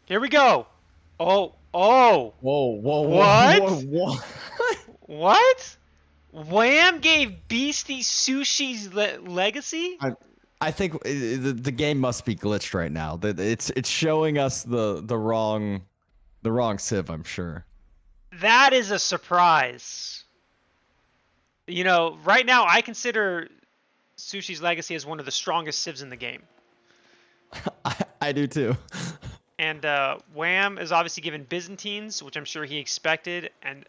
Here we go. Oh. What? Whoa. What? Wham gave Beastie Sushi's legacy? I think the game must be glitched right now. It's showing us the wrong civ, I'm sure. That is a surprise. You know, right now I consider Sushi's legacy as one of the strongest civs in the game. I do too. And Wham is obviously given Byzantines, which I'm sure he expected. And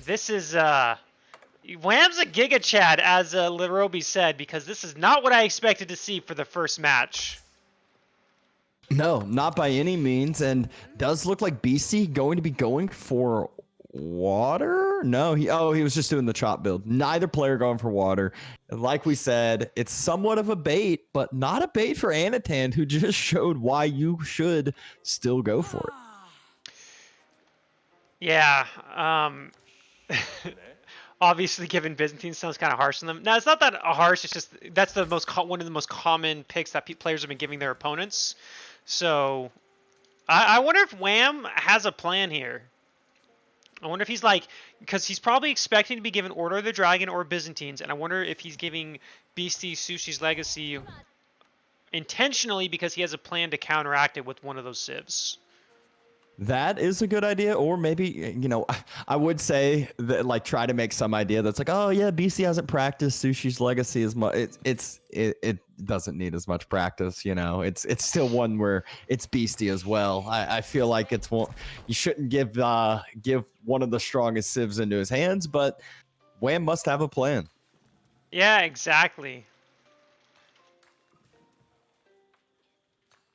this is Wham's a Giga Chad, as Lirobi said, because this is not what I expected to see for the first match. No, not by any means, and does look like Beasty going to be going for water? No, he was just doing the chop build. Neither player going for water. Like we said, it's somewhat of a bait, but not a bait for Anatan, who just showed why you should still go for it. Yeah, obviously giving Byzantine sounds kind of harsh on them. Now, it's not that harsh, it's just that's the one of the most common picks that players have been giving their opponents. So, I wonder if Wham has a plan here. I wonder if he's like, because he's probably expecting to be given Order of the Dragon or Byzantines, and I wonder if he's giving Beastie Sushi's legacy intentionally because he has a plan to counteract it with one of those civs. That is a good idea, or maybe, you know, I would say that, like, try to make some idea that's like, oh yeah, BC hasn't practiced Sushi's legacy as much. It doesn't need as much practice, you know. It's still one where it's Beastie as well. I feel like it's one you shouldn't give one of the strongest civs into his hands, but Wham must have a plan. Yeah, exactly.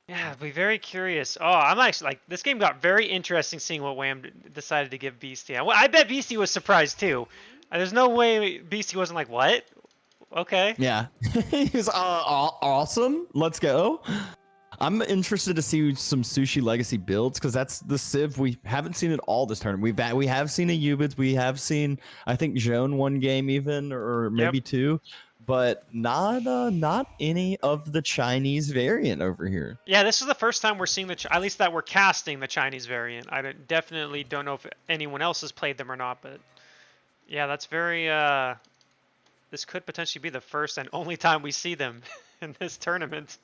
Yeah, I'd be very curious. Oh, I'm actually like, this game got very interesting seeing what Wham decided to give Beastie. I bet Beastie was surprised too. There's no way Beastie wasn't like, what? Okay. Yeah. He was awesome. Let's go. I'm interested to see some Sushi Legacy builds, because that's the civ we haven't seen it all this tournament. We have seen a Ubids, we have seen, I think, Joan one game even, or maybe two, but not any of the Chinese variant over here. Yeah, this is the first time we're seeing at least that we're casting the Chinese variant. I definitely don't know if anyone else has played them or not, but yeah, that's very this could potentially be the first and only time we see them in this tournament.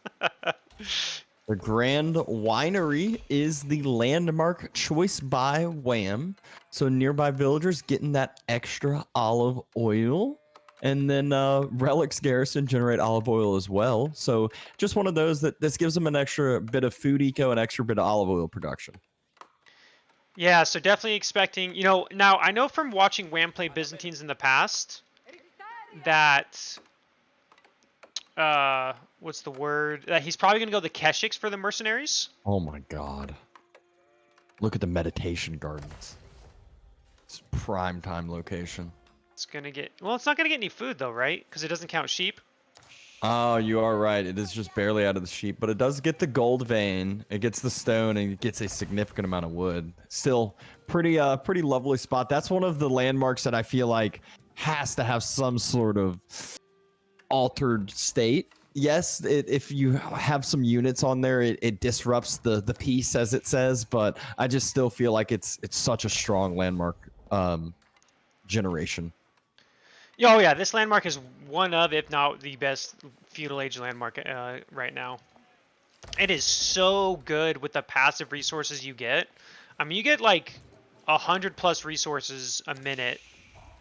The Grand Winery is the landmark choice by Wham. So nearby villagers getting that extra olive oil. And then Relic's Garrison generate olive oil as well. So just one of those that this gives them an extra bit of food eco, an extra bit of olive oil production. Yeah, so definitely expecting, you know, now I know from watching Wham play Byzantines in the past that what's the word? He's probably going to go the Keshiks for the mercenaries. Oh my god. Look at the meditation gardens. It's prime time location. It's going to get, well, it's not going to get any food though, right? Because it doesn't count sheep. Oh, you are right. It is just barely out of the sheep, but it does get the gold vein. It gets the stone, and it gets a significant amount of wood. Still pretty lovely spot. That's one of the landmarks that I feel like has to have some sort of altered state. Yes, if you have some units on there, it disrupts the piece, as it says, but I just still feel like it's such a strong landmark generation. Oh yeah, this landmark is one of, if not the best feudal age landmark right now. It is so good with the passive resources you get. I mean, you get like 100+ resources a minute,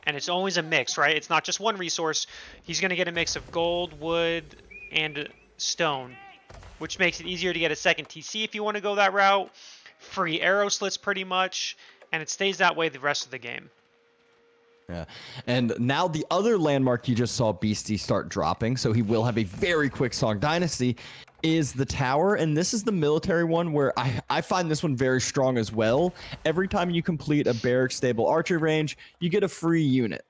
and it's always a mix, right? It's not just one resource. He's going to get a mix of gold, wood, and stone, which makes it easier to get a second TC if you want to go that route. Free arrow slits pretty much, and it stays that way the rest of the game. Yeah, and now the other landmark you just saw Beastie start dropping, so he will have a very quick Song Dynasty, is the tower, and this is the military one where I find this one very strong as well. Every time you complete a barrack stable archery range, you get a free unit.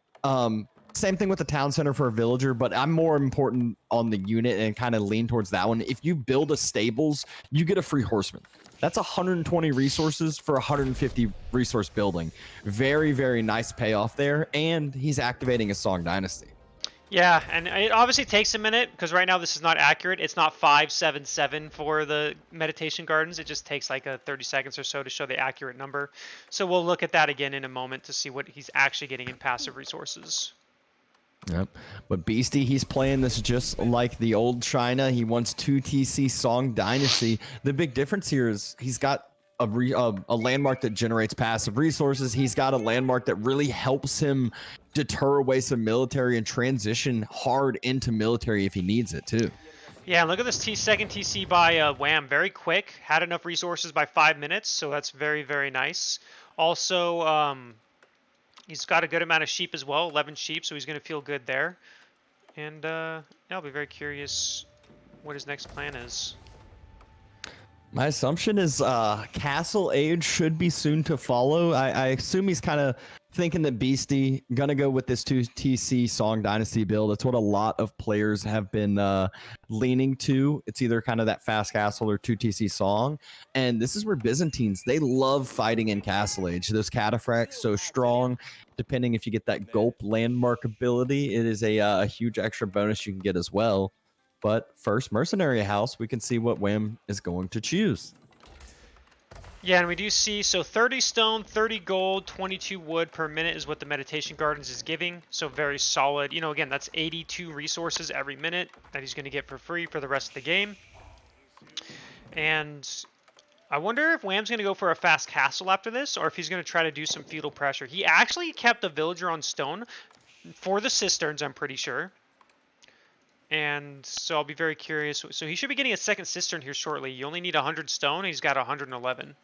Same thing with the town center for a villager, but I'm more important on the unit and kind of lean towards that one. If you build a stables, you get a free horseman. That's 120 resources for 150 resource building. Very, very nice payoff there, and he's activating his Song Dynasty. Yeah, and it obviously takes a minute because right now this is not accurate. It's not 577 for the meditation gardens. It just takes like 30 seconds or so to show the accurate number. So we'll look at that again in a moment to see what he's actually getting in passive resources. Yep. But Beasty, he's playing this just like the old China. He wants 2TC Song Dynasty. The big difference here is he's got a landmark that generates passive resources. He's got a landmark that really helps him deter away some military and transition hard into military if he needs it too. Yeah, look at this second TC by Wham. Very quick. Had enough resources by 5 minutes, so that's very, very nice. Also, he's got a good amount of sheep as well, 11 sheep, so he's going to feel good there. And yeah, I'll be very curious what his next plan is. My assumption is Castle Age should be soon to follow. I assume he's kind of thinking that Beasty gonna go with this 2TC Song Dynasty build. It's what a lot of players have been leaning to. It's either kind of that fast castle or 2TC Song. And this is where Byzantines, they love fighting in Castle Age. Those cataphracts so strong. Depending if you get that Gulp landmark ability, it is a huge extra bonus you can get as well. But first, Mercenary House, we can see what Wham is going to choose. Yeah, and we do see, so 30 stone, 30 gold, 22 wood per minute is what the Meditation Gardens is giving. So very solid. You know, again, that's 82 resources every minute that he's going to get for free for the rest of the game. And I wonder if Wham's going to go for a fast castle after this, or if he's going to try to do some feudal pressure. He actually kept a villager on stone for the cisterns, I'm pretty sure. And so I'll be very curious. So he should be getting a second cistern here shortly. You only need 100 stone, and he's got 111.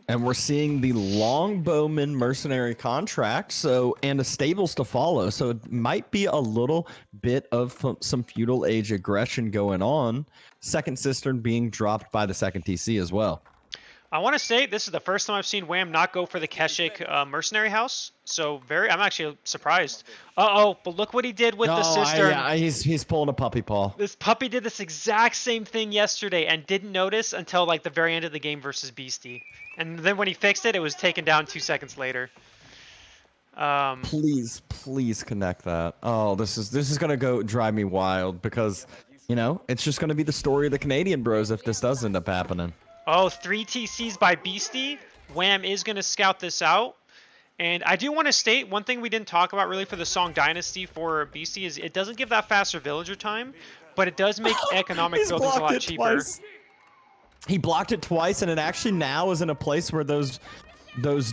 And we're seeing the Longbowman mercenary contract, and a stables to follow. So it might be a little bit of some feudal age aggression going on. Second cistern being dropped by the second TC as well. I want to say this is the first time I've seen Wham not go for the Keshik mercenary house. So I'm actually surprised. But look what he did with the cistern. Yeah, he's pulling a puppy paw. This puppy did this exact same thing yesterday and didn't notice until like the very end of the game versus Beasty. And then when he fixed it, it was taken down 2 seconds later. Please connect that. Oh, this is gonna go drive me wild because, you know, it's just gonna be the story of the Canadian bros if this does end up happening. Oh, 3 TCs by Beasty. Wham is going to scout this out. And I do want to state one thing we didn't talk about really for the Song Dynasty for Beasty is it doesn't give that faster villager time, but it does make economic buildings a lot cheaper. Twice. He blocked it twice, and it actually now is in a place where those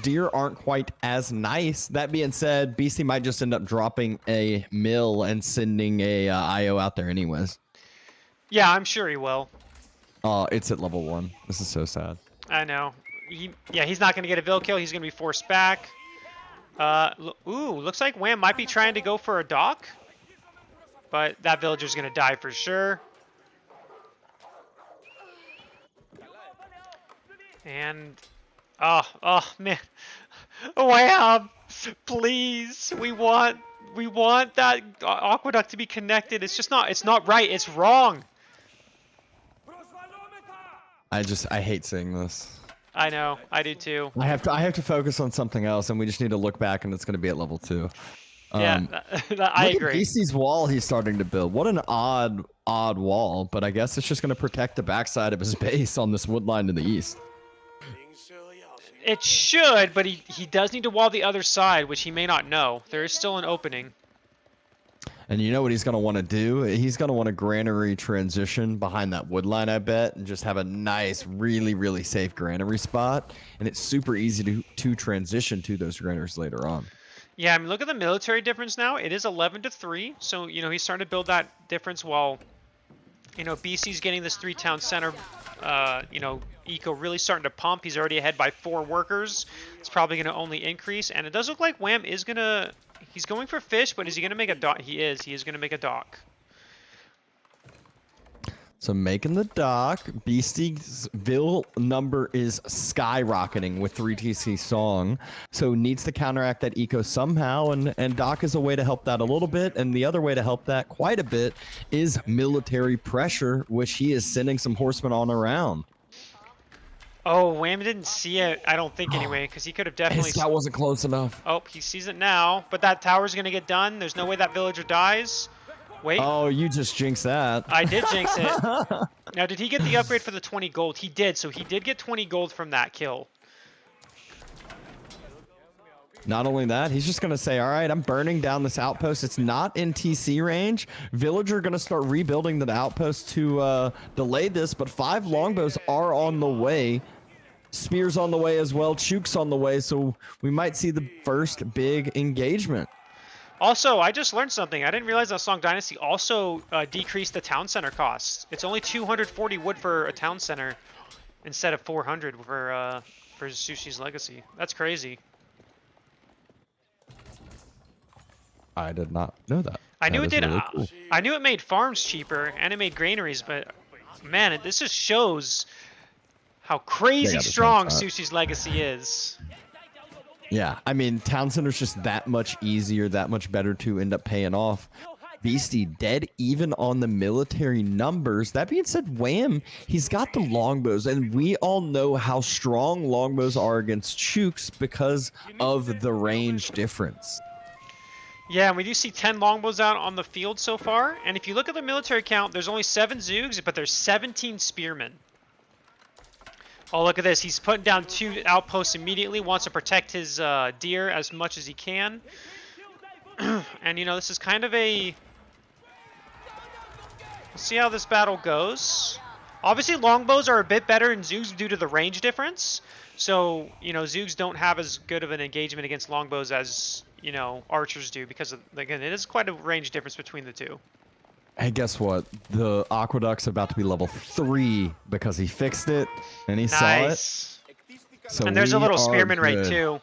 deer aren't quite as nice. That being said, Beasty might just end up dropping a mill and sending a IO out there anyways. Yeah, I'm sure he will. Oh, it's at level 1. This is so sad. I know. He's not going to get a vill kill. He's going to be forced back. Looks like Wham might be trying to go for a dock. But that villager's going to die for sure. And, oh man. Wham! Please, we want that aqueduct to be connected. It's not right. It's wrong. I hate seeing this. I know, I do too. I have to focus on something else, and we just need to look back, and it's going to be at level 2. Yeah, I agree. Beasty's wall he's starting to build. What an odd wall, but I guess it's just going to protect the backside of his base on this wood line to the east. It should, but he does need to wall the other side, which he may not know. There is still an opening. And you know what he's going to want to do? He's going to want a granary transition behind that wood line, I bet, and just have a nice, really, really safe granary spot. And it's super easy to transition to those granaries later on. Yeah, I mean, look at the military difference now. It is 11-3, so, you know, he's starting to build that difference while, you know, BC's getting this 3-town center, you know, eco really starting to pump. He's already ahead by 4 workers. It's probably going to only increase. And it does look like Wham is going to... He's going for fish, but is he going to make a dock? He is. He is going to make a dock. So making the dock. Beasty's Vill number is skyrocketing with 3TC Song. So needs to counteract that eco somehow. And dock is a way to help that a little bit. And the other way to help that quite a bit is military pressure, which he is sending some horsemen on around. Oh, Wham didn't see it, I don't think, anyway, because he could have definitely... His scout wasn't close enough. Oh, he sees it now, but that tower's going to get done. There's no way that villager dies. Wait, Oh, you just jinxed that. I did jinx it. Now, did he get the upgrade for the 20 gold? He did, so he did get 20 gold from that kill. Not only that, he's just going to say, all right, I'm burning down this outpost. It's not in TC range. Villager going to start rebuilding the outpost to delay this, but 5 longbows are on the way. Spears on the way as well. Chooks on the way, so we might see the first big engagement. Also, I just learned something. I didn't realize that Song Dynasty also decreased the town center costs. It's only 240 wood for a town center instead of 400 for Sushi's Legacy. That's crazy. I did not know that. I knew That it is did. really cool. I knew it made farms cheaper and it made granaries, but man, this just shows how crazy strong Sushi's Legacy is. Yeah, I mean, town center's just that much easier, that much better to end up paying off. Beasty dead even on the military numbers. That being said, Wham, he's got the longbows, and we all know how strong longbows are against Chooks because of the range difference. Yeah, and we do see 10 longbows out on the field so far. And if you look at the military count, there's only 7 Zoogs, but there's 17 spearmen. Oh, look at this. He's putting down 2 outposts immediately, wants to protect his deer as much as he can. And, you know, this is kind of a... Let's see how this battle goes. Obviously, longbows are a bit better than Zoogs due to the range difference. So, you know, Zoogs don't have as good of an engagement against longbows as, you know, archers do. Because, again, it is quite a range difference between the two. Hey, guess what? The Aqueduct's about to be level 3 because he fixed it and he saw it. So and there's a little spearman raid too.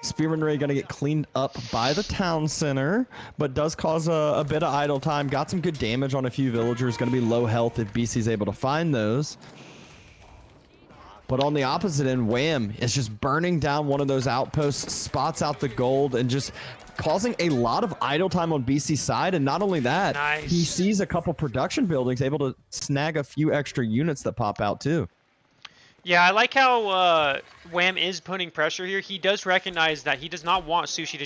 Spearman raid gonna get cleaned up by the town center, but does cause a bit of idle time. Got some good damage on a few villagers. Gonna be low health if BC's able to find those. But on the opposite end, Wham is just burning down one of those outposts, spots out the gold, and just causing a lot of idle time on BC's side. And not only that, he sees a couple production buildings, able to snag a few extra units that pop out too. Yeah, I like how Wham is putting pressure here. He does recognize that he does not want Sushi to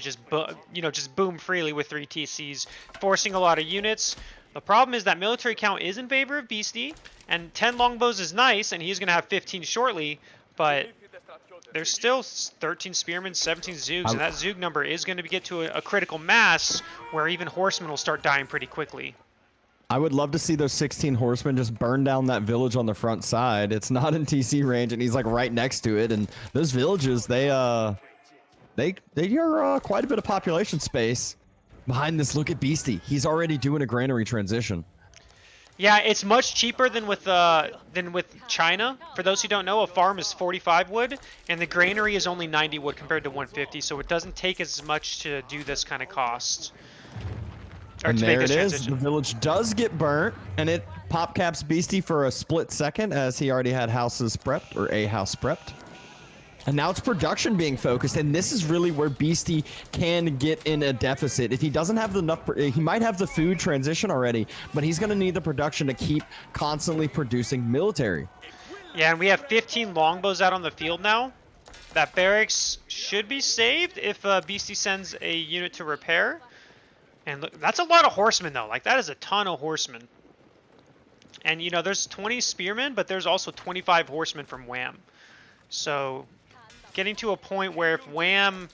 just boom freely with 3 TCs, forcing a lot of units. The problem is that military count is in favor of Beasty, and 10 longbows is nice, and he's going to have 15 shortly, but there's still 13 spearmen, 17 Zoogs, and that Zoog number is going to get to a critical mass where even horsemen will start dying pretty quickly. I would love to see those 16 horsemen just burn down that village on the front side. It's not in TC range, and he's like right next to it, and those villages, they are quite a bit of population space. Behind this, look at Beasty. He's already doing a granary transition. Yeah, it's much cheaper than with China. For those who don't know, a farm is 45 wood, and the granary is only 90 wood compared to 150, so it doesn't take as much to do this kind of cost. And there it is. The village does get burnt, and it pop caps Beasty for a split second as he already had houses prepped, or a house prepped. And now it's production being focused, and this is really where Beasty can get in a deficit. If he doesn't have enough, he might have the food transition already, but he's going to need the production to keep constantly producing military. Yeah, and we have 15 longbows out on the field now. That barracks should be saved if Beasty sends a unit to repair. And look, that's a lot of horsemen, though. Like, that is a ton of horsemen. And, you know, there's 20 spearmen, but there's also 25 horsemen from Wham. So, getting to a point where if Wham,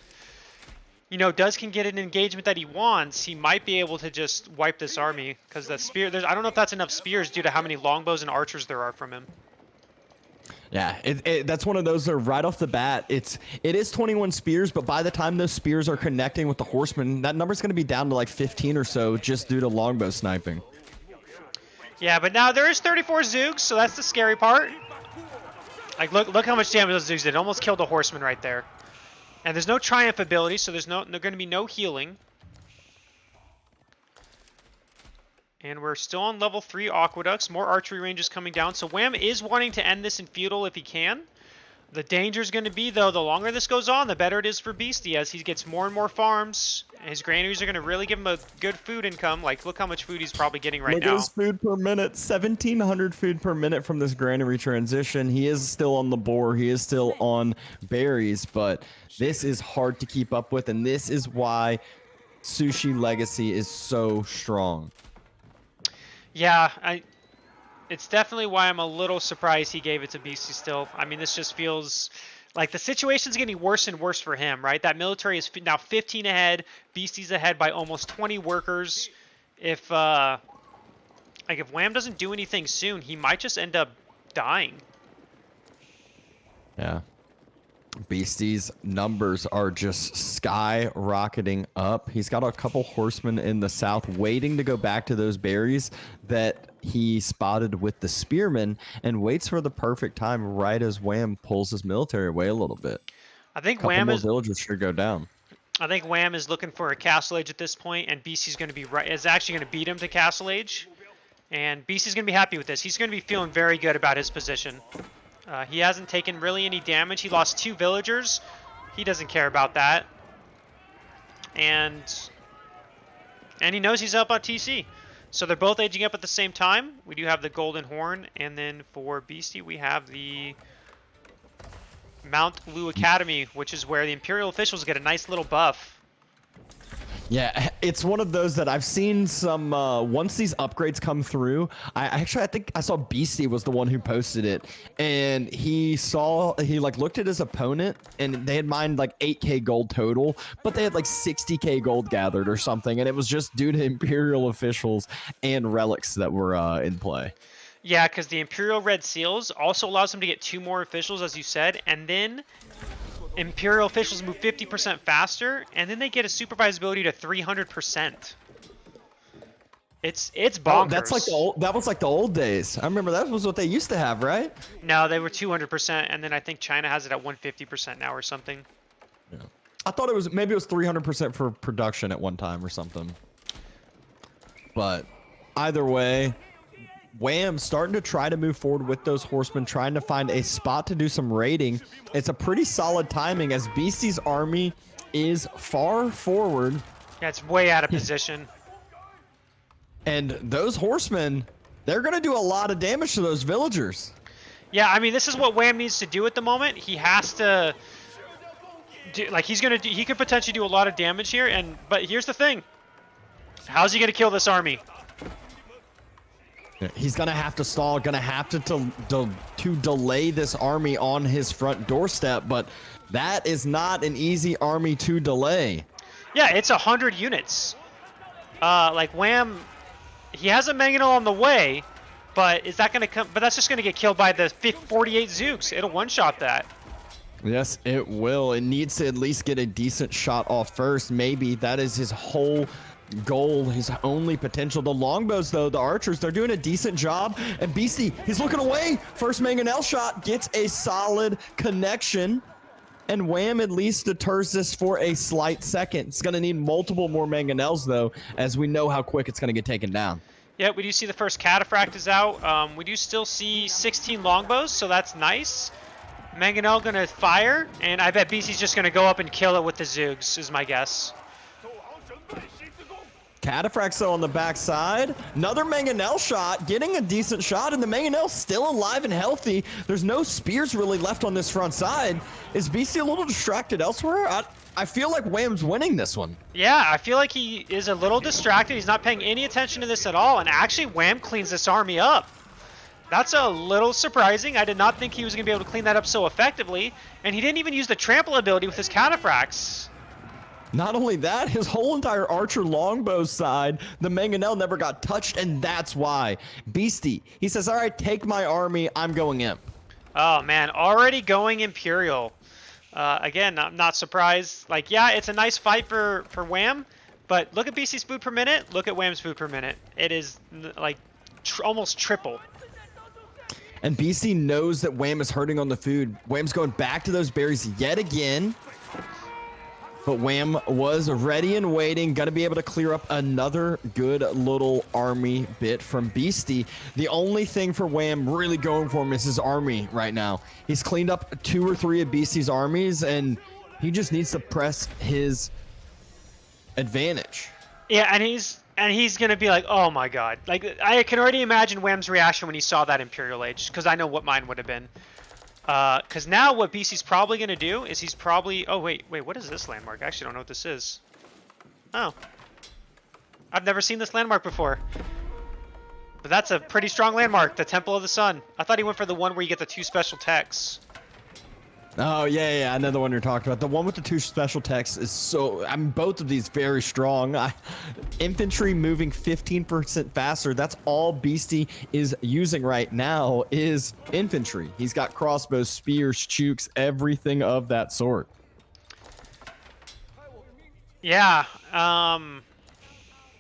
you know, can get an engagement that he wants, he might be able to just wipe this army. Because the spear, I don't know if that's enough spears due to how many longbows and archers there are from him. Yeah, that's one of those that are right off the bat. It is 21 spears, but by the time those spears are connecting with the horsemen, that number's going to be down to like 15 or so just due to longbow sniping. Yeah, but now there is 34 Zoogs, so that's the scary part. Like, look how much damage those Zoogs did. It almost killed a horseman right there. And there's no triumph ability, so there's going to be no healing. And we're still on level 3 aqueducts. More archery ranges coming down. So Wham is wanting to end this in feudal if he can. The danger is going to be, though, the longer this goes on, the better it is for Beasty as he gets more and more farms. His granaries are going to really give him a good food income. Like, look how much food he's probably getting right now. Look at his food per minute. 1,700 food per minute from this granary transition. He is still on the boar. He is still on berries, but this is hard to keep up with, and this is why Sushi legacy is so strong. Yeah, it's definitely why I'm a little surprised he gave it to Beastie still. I mean, this just feels like the situation's getting worse and worse for him, right? That military is now 15 ahead. Beastie's ahead by almost 20 workers. If if Wham doesn't do anything soon, he might just end up dying. Yeah. Beastie's numbers are just skyrocketing up. He's got a couple horsemen in the south waiting to go back to those berries that he spotted with the spearmen, and waits for the perfect time right as Wham pulls his military away a little bit. I think A couple Wham more is. villagers should go down. I think Wham is looking for a castle age at this point, and Beastie's going to be right. Is actually going to beat him to castle age, and Beastie's going to be happy with this. He's going to be feeling very good about his position. He hasn't taken really any damage. He lost 2 villagers. He doesn't care about that, and he knows he's up on TC. So they're both aging up at the same time. We do have the Golden Horn, and then for Beastie we have the Mount Lu Academy, which is where the Imperial officials get a nice little buff. Yeah, it's one of those that I've seen some, once these upgrades come through, I think I saw Beastie was the one who posted it, and he like looked at his opponent, and they had mined like 8k gold total, but they had like 60k gold gathered or something, and it was just due to Imperial officials and relics that were in play. Yeah, because the Imperial Red Seals also allows them to get 2 more officials, as you said, and then Imperial officials move 50% faster, and then they get a supervised ability to 300%. It's bonkers. Oh, that's like that was like the old days. I remember that was what they used to have, right? No, they were 200%, and then I think China has it at 150% now or something. Yeah. I thought it was 300% for production at one time or something. But either way, Wham starting to try to move forward with those horsemen, trying to find a spot to do some raiding. It's a pretty solid timing as Beastie's army is far forward. Yeah, it's way out of position. And those horsemen, they're going to do a lot of damage to those villagers. Yeah, I mean, this is what Wham needs to do at the moment. He has to do, like, he could potentially do a lot of damage here, but here's the thing. How's he going to kill this army? He's going to have to stall, going to have to delay this army on his front doorstep, but that is not an easy army to delay. Yeah, it's 100 units. Like, Wham, he has a mangonel on the way, but is that going to come? But that's just going to get killed by the 48 Zooks. It'll one-shot that. Yes, it will. It needs to at least get a decent shot off first. Maybe that is his whole goal, his only potential. The longbows, though, the archers, they're doing a decent job. And Beastie, he's looking away. First mangonel shot gets a solid connection. And Wham at least deters this for a slight second. It's going to need multiple more mangonels, though, as we know how quick it's going to get taken down. Yeah, we do see the first cataphract is out. We do still see 16 longbows, so that's nice. Mangonel going to fire, and I bet Beastie's just going to go up and kill it with the Zoogs, is my guess. Cataphract's on the backside. Another mangonel shot, getting a decent shot, and the mangonel's still alive and healthy. There's no spears really left on this front side. Is Beastie a little distracted elsewhere? I feel like Wham's winning this one. Yeah, I feel like he is a little distracted. He's not paying any attention to this at all, and actually Wham cleans this army up. That's a little surprising. I did not think he was going to be able to clean that up so effectively, and he didn't even use the trample ability with his cataphracts. Not only that, his whole entire archer longbow side, the mangonel never got touched, and that's why. Beastie, he says, all right, take my army, I'm going imp. Oh, man, already going Imperial. Again, I'm not surprised. Like, yeah, it's a nice fight for Wham, but look at Beastie's food per minute, look at Wham's food per minute. It is, like, almost triple. And Beastie knows that Wham is hurting on the food. Wham's going back to those berries yet again. But Wham was ready and waiting, going to be able to clear up another good little army bit from Beastie. The only thing for Wham really going for him is his army right now. He's cleaned up 2 or 3 of Beastie's armies, and he just needs to press his advantage. Yeah, and he's going to be like, oh my god. Like, I can already imagine Wham's reaction when he saw that Imperial Age, because I know what mine would have been. Because now what Beastie's probably going to do is he's probably... Oh, wait, what is this landmark? I actually don't know what this is. Oh, I've never seen this landmark before. But that's a pretty strong landmark, the Temple of the Sun. I thought he went for the one where you get the 2 special techs. Oh, yeah, I know the one you're talking about. The one with the 2 special techs is so... I mean, both of these very strong. Infantry moving 15% faster. That's all Beasty is using right now is infantry. He's got crossbows, spears, chooks, everything of that sort. Yeah,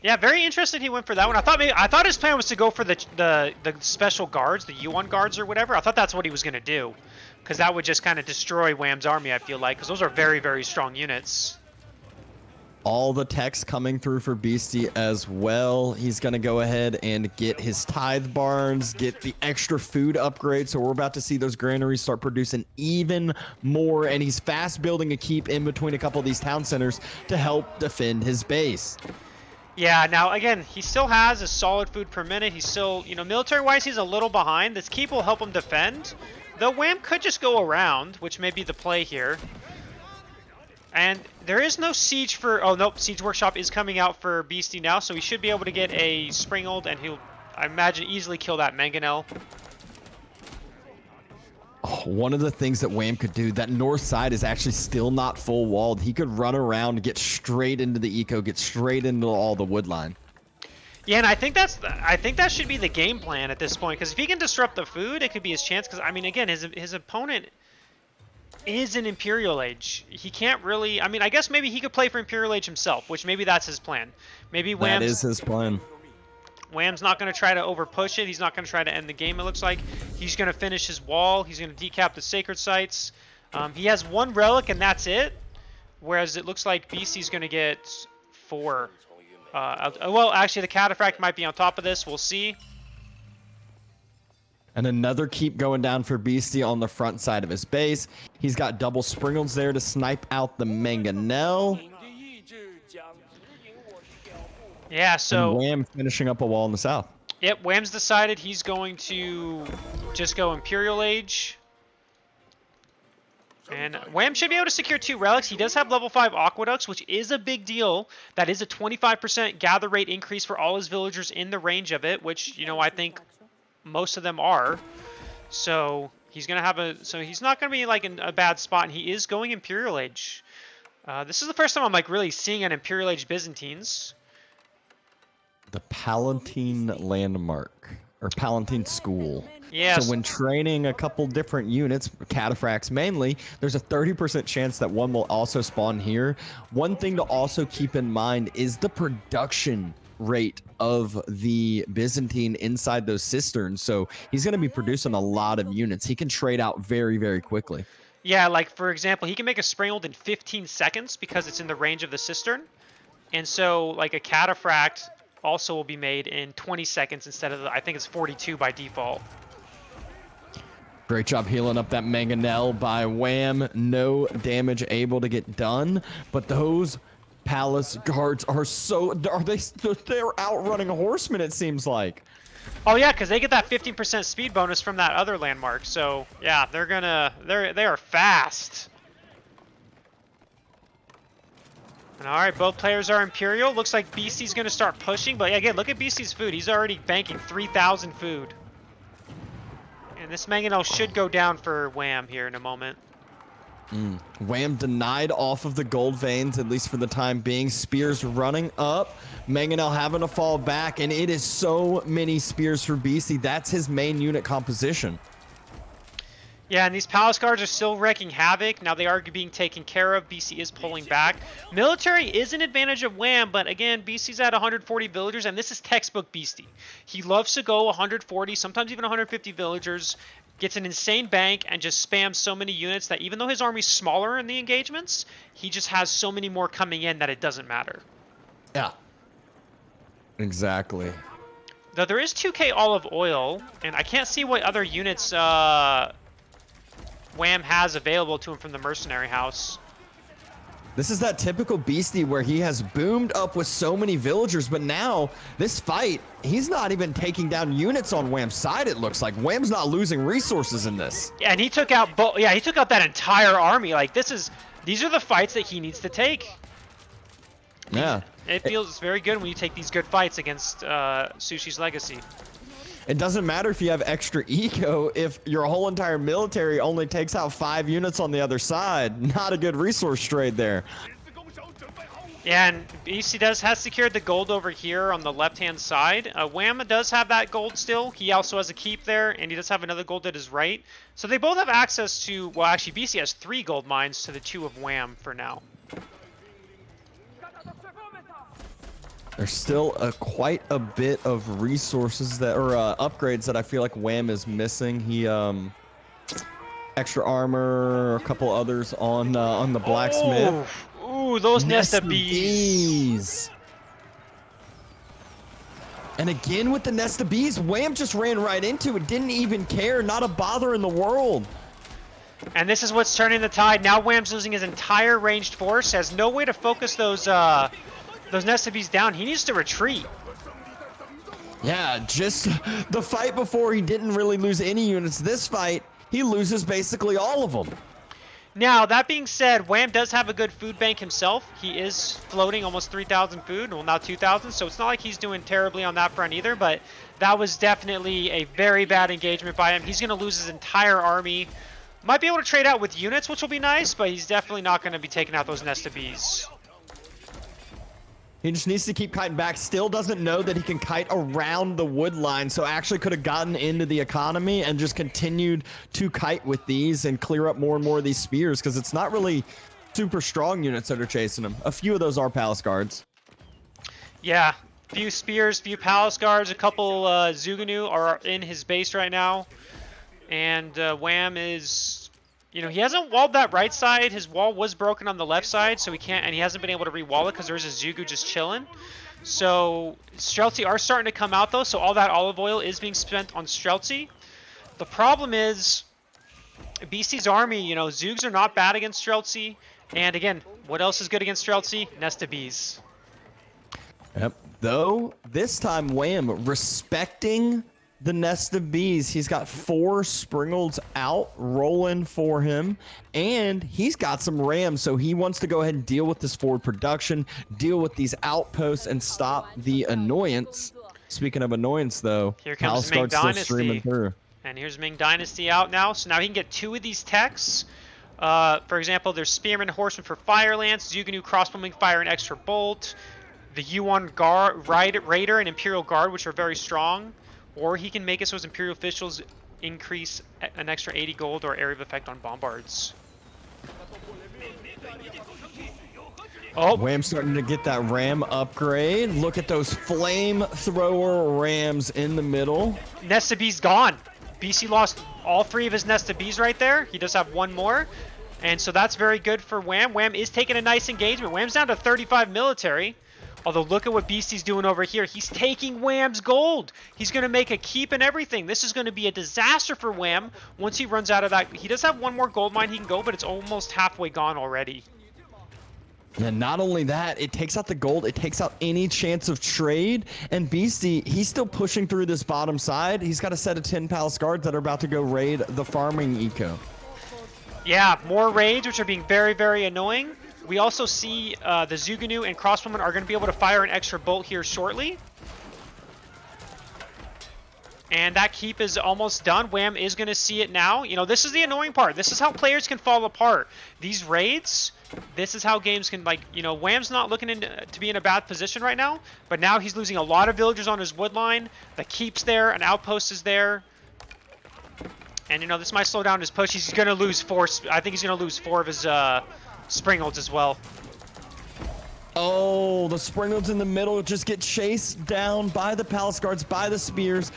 yeah, very interesting he went for that one. I thought his plan was to go for the special guards, the U1 guards or whatever. I thought that's what he was going to do. Because that would just kind of destroy Wham's army, I feel like. Because those are very, very strong units. All the techs coming through for Beasty as well. He's going to go ahead and get his tithe barns, get the extra food upgrade. So we're about to see those granaries start producing even more. And he's fast building a keep in between a couple of these town centers to help defend his base. Yeah, now, again, he still has a solid food per minute. He's still, you know, military-wise, he's a little behind. This keep will help him defend. Though Wham could just go around, which may be the play here. And there is no siege for... Oh, nope, Siege Workshop is coming out for Beasty now, so he should be able to get a Springald, and he'll, I imagine, easily kill that Mangonel. Oh, one of the things that Wham could do, that north side is actually still not full walled. He could run around, get straight into the eco, get straight into all the wood line. Yeah, and I think that should be the game plan at this point, because if he can disrupt the food, it could be his chance. Because I mean, again, his opponent is an Imperial Age. He can't really. I mean, I guess maybe he could play for Imperial Age himself, which maybe that's his plan. Maybe that is his plan. Wham's not going to try to overpush it. He's not going to try to end the game. It looks like he's going to finish his wall. He's going to decap the sacred sites. He has 1 relic, and that's it. Whereas it looks like Beasty's going to get 4. Well, actually, the Cataphract might be on top of this. We'll see. And another keep going down for Beasty on the front side of his base. He's got double Springles there to snipe out the Mangonel. Yeah, so... And Wham finishing up a wall in the south. Yep, Wham's decided he's going to just go Imperial Age. And Wham should be able to secure 2 relics. He does have level 5 aqueducts, which is a big deal. That is a 25% gather rate increase for all his villagers in the range of it, which, you know, I think most of them are. So he's going to have a... So he's not going to be, like, in a bad spot, and he is going Imperial Age. This is the first time I'm, like, really seeing an Imperial Age Byzantines. The Palatine Landmark, or Palatine School. Yes. So when training a couple different units, cataphracts mainly, there's a 30% chance that one will also spawn here. One thing to also keep in mind is the production rate of the Byzantine inside those cisterns. So he's going to be producing a lot of units. He can trade out very, very quickly. Yeah, like, for example, he can make a Springald in 15 seconds because it's in the range of the cistern. And so, like, a cataphract also will be made in 20 seconds instead of, I think it's 42 by default. Great job healing up that Mangonel by Wham. No damage able to get done, but those palace guards are they're outrunning horsemen, it seems like. Oh yeah, because they get that 15% speed bonus from that other landmark. So yeah, they are fast. And all right, both players are Imperial. Looks like Beasty's going to start pushing, but again, look at Beasty's food. He's already banking 3,000 food. And this Mangonel should go down for Wham here in a moment. Wham denied off of the gold veins, at least for the time being. Spears running up. Mangonel having to fall back, and it is so many spears for Beasty. That's his main unit composition. Yeah, and these palace guards are still wreaking havoc. Now they are being taken care of. BC is pulling back. Military is an advantage of Wham, but again, BC's at 140 villagers, and this is textbook Beasty. He loves to go 140, sometimes even 150 villagers, gets an insane bank, and just spams so many units that even though his army's smaller in the engagements, he just has so many more coming in that it doesn't matter. Yeah. Exactly. Though there is 2k olive oil, and I can't see what other units Wham has available to him from the mercenary house. This is that typical Beasty where he has boomed up with so many villagers, but now this fight, he's not even taking down units on Wham's side, it looks like. Wham's not losing resources in this. Yeah, and he took out he took out that entire army. Like these are the fights that he needs to take. Yeah. It feels very good when you take these good fights against Sushi's Legacy. It doesn't matter if you have extra eco if your whole entire military only takes out 5 units on the other side. Not a good resource trade there. Yeah, and Beasty has secured the gold over here on the left-hand side. Wham does have that gold still. He also has a keep there, and he does have another gold at his right. So they both have access to, well, actually, Beasty has 3 gold mines to the 2 of Wham for now. There's still quite a bit of resources that, or upgrades that I feel like Wham is missing. He, extra armor, a couple others on the blacksmith. Ooh, those Nesta Bees. And again with the Nesta Bees, Wham just ran right into it, didn't even care, not a bother in the world. And this is what's turning the tide. Now Wham's losing his entire ranged force, has no way to focus those Nesta Bees down. He needs to retreat. Yeah, just the fight before he didn't really lose any units. This fight, he loses basically all of them. Now, that being said, Wham does have a good food bank himself. He is floating almost 3,000 food, well, now 2,000, so it's not like he's doing terribly on that front either, but that was definitely a very bad engagement by him. He's going to lose his entire army. Might be able to trade out with units, which will be nice, but he's definitely not going to be taking out those Nesta Bees. He just needs to keep kiting back. Still doesn't know that he can kite around the wood line, so actually could have gotten into the economy and just continued to kite with these and clear up more and more of these spears, because it's not really super strong units that are chasing him. A few of those are palace guards. Yeah, few spears, few palace guards, a couple Zuganu are in his base right now. And Wham is... You know, he hasn't walled that right side. His wall was broken on the left side, so he can't, and he hasn't been able to re-wall it because there's a Zugu just chilling. So Streltsy are starting to come out though, so all that olive oil is being spent on Streltsy. The problem is Beasty's army, you know, Zoogs are not bad against Streltsy. And again, what else is good against Streltsy? Nesta Bees. Yep. Though this time Wham respecting the Nesta Bees. He's got 4 Springalds out rolling for him, and he's got some rams, so he wants to go ahead and deal with this forward production, deal with these outposts, and stop the annoyance. Speaking of annoyance, though, here comes Ming Dynasty. And here's Ming Dynasty out now, so now he can get 2 of these techs. For example, there's Spearman Horseman for Fire Lance, Zuganu Crossbowing Fire and Extra Bolt, the Yuan Guard, Raider and Imperial Guard, which are very strong. Or he can make it so his Imperial officials increase an extra 80 gold or area of effect on bombards. Oh, Wham's starting to get that ram upgrade. Look at those flamethrower rams in the middle. Nesta Bees gone. BC lost all 3 of his Nesta Bees right there. He does have 1 more. And so that's very good for Wham. Wham is taking a nice engagement. Wham's down to 35 military. Although, look at what Beasty's doing over here. He's taking Wham's gold. He's going to make a keep and everything. This is going to be a disaster for Wham once he runs out of that. He does have 1 more gold mine he can go, but it's almost halfway gone already. And not only that, it takes out the gold. It takes out any chance of trade. And Beasty, he's still pushing through this bottom side. He's got a set of 10 palace guards that are about to go raid the farming eco. Yeah, more raids, which are being very, very annoying. We also see the Zuganu and Crossbowmen are going to be able to fire an extra bolt here shortly. And that keep is almost done. Wham is going to see it now. You know, this is the annoying part. This is how players can fall apart. These raids, this is how games can, like, you know, Wham's not looking to be in a bad position right now. But now he's losing a lot of villagers on his wood line. The keep's there. An outpost is there. And, you know, this might slow down his push. He's going to lose 4. I think he's going to lose 4 of his... Springalds as well. Oh, the Springalds in the middle just get chased down by the palace guards, by the spears.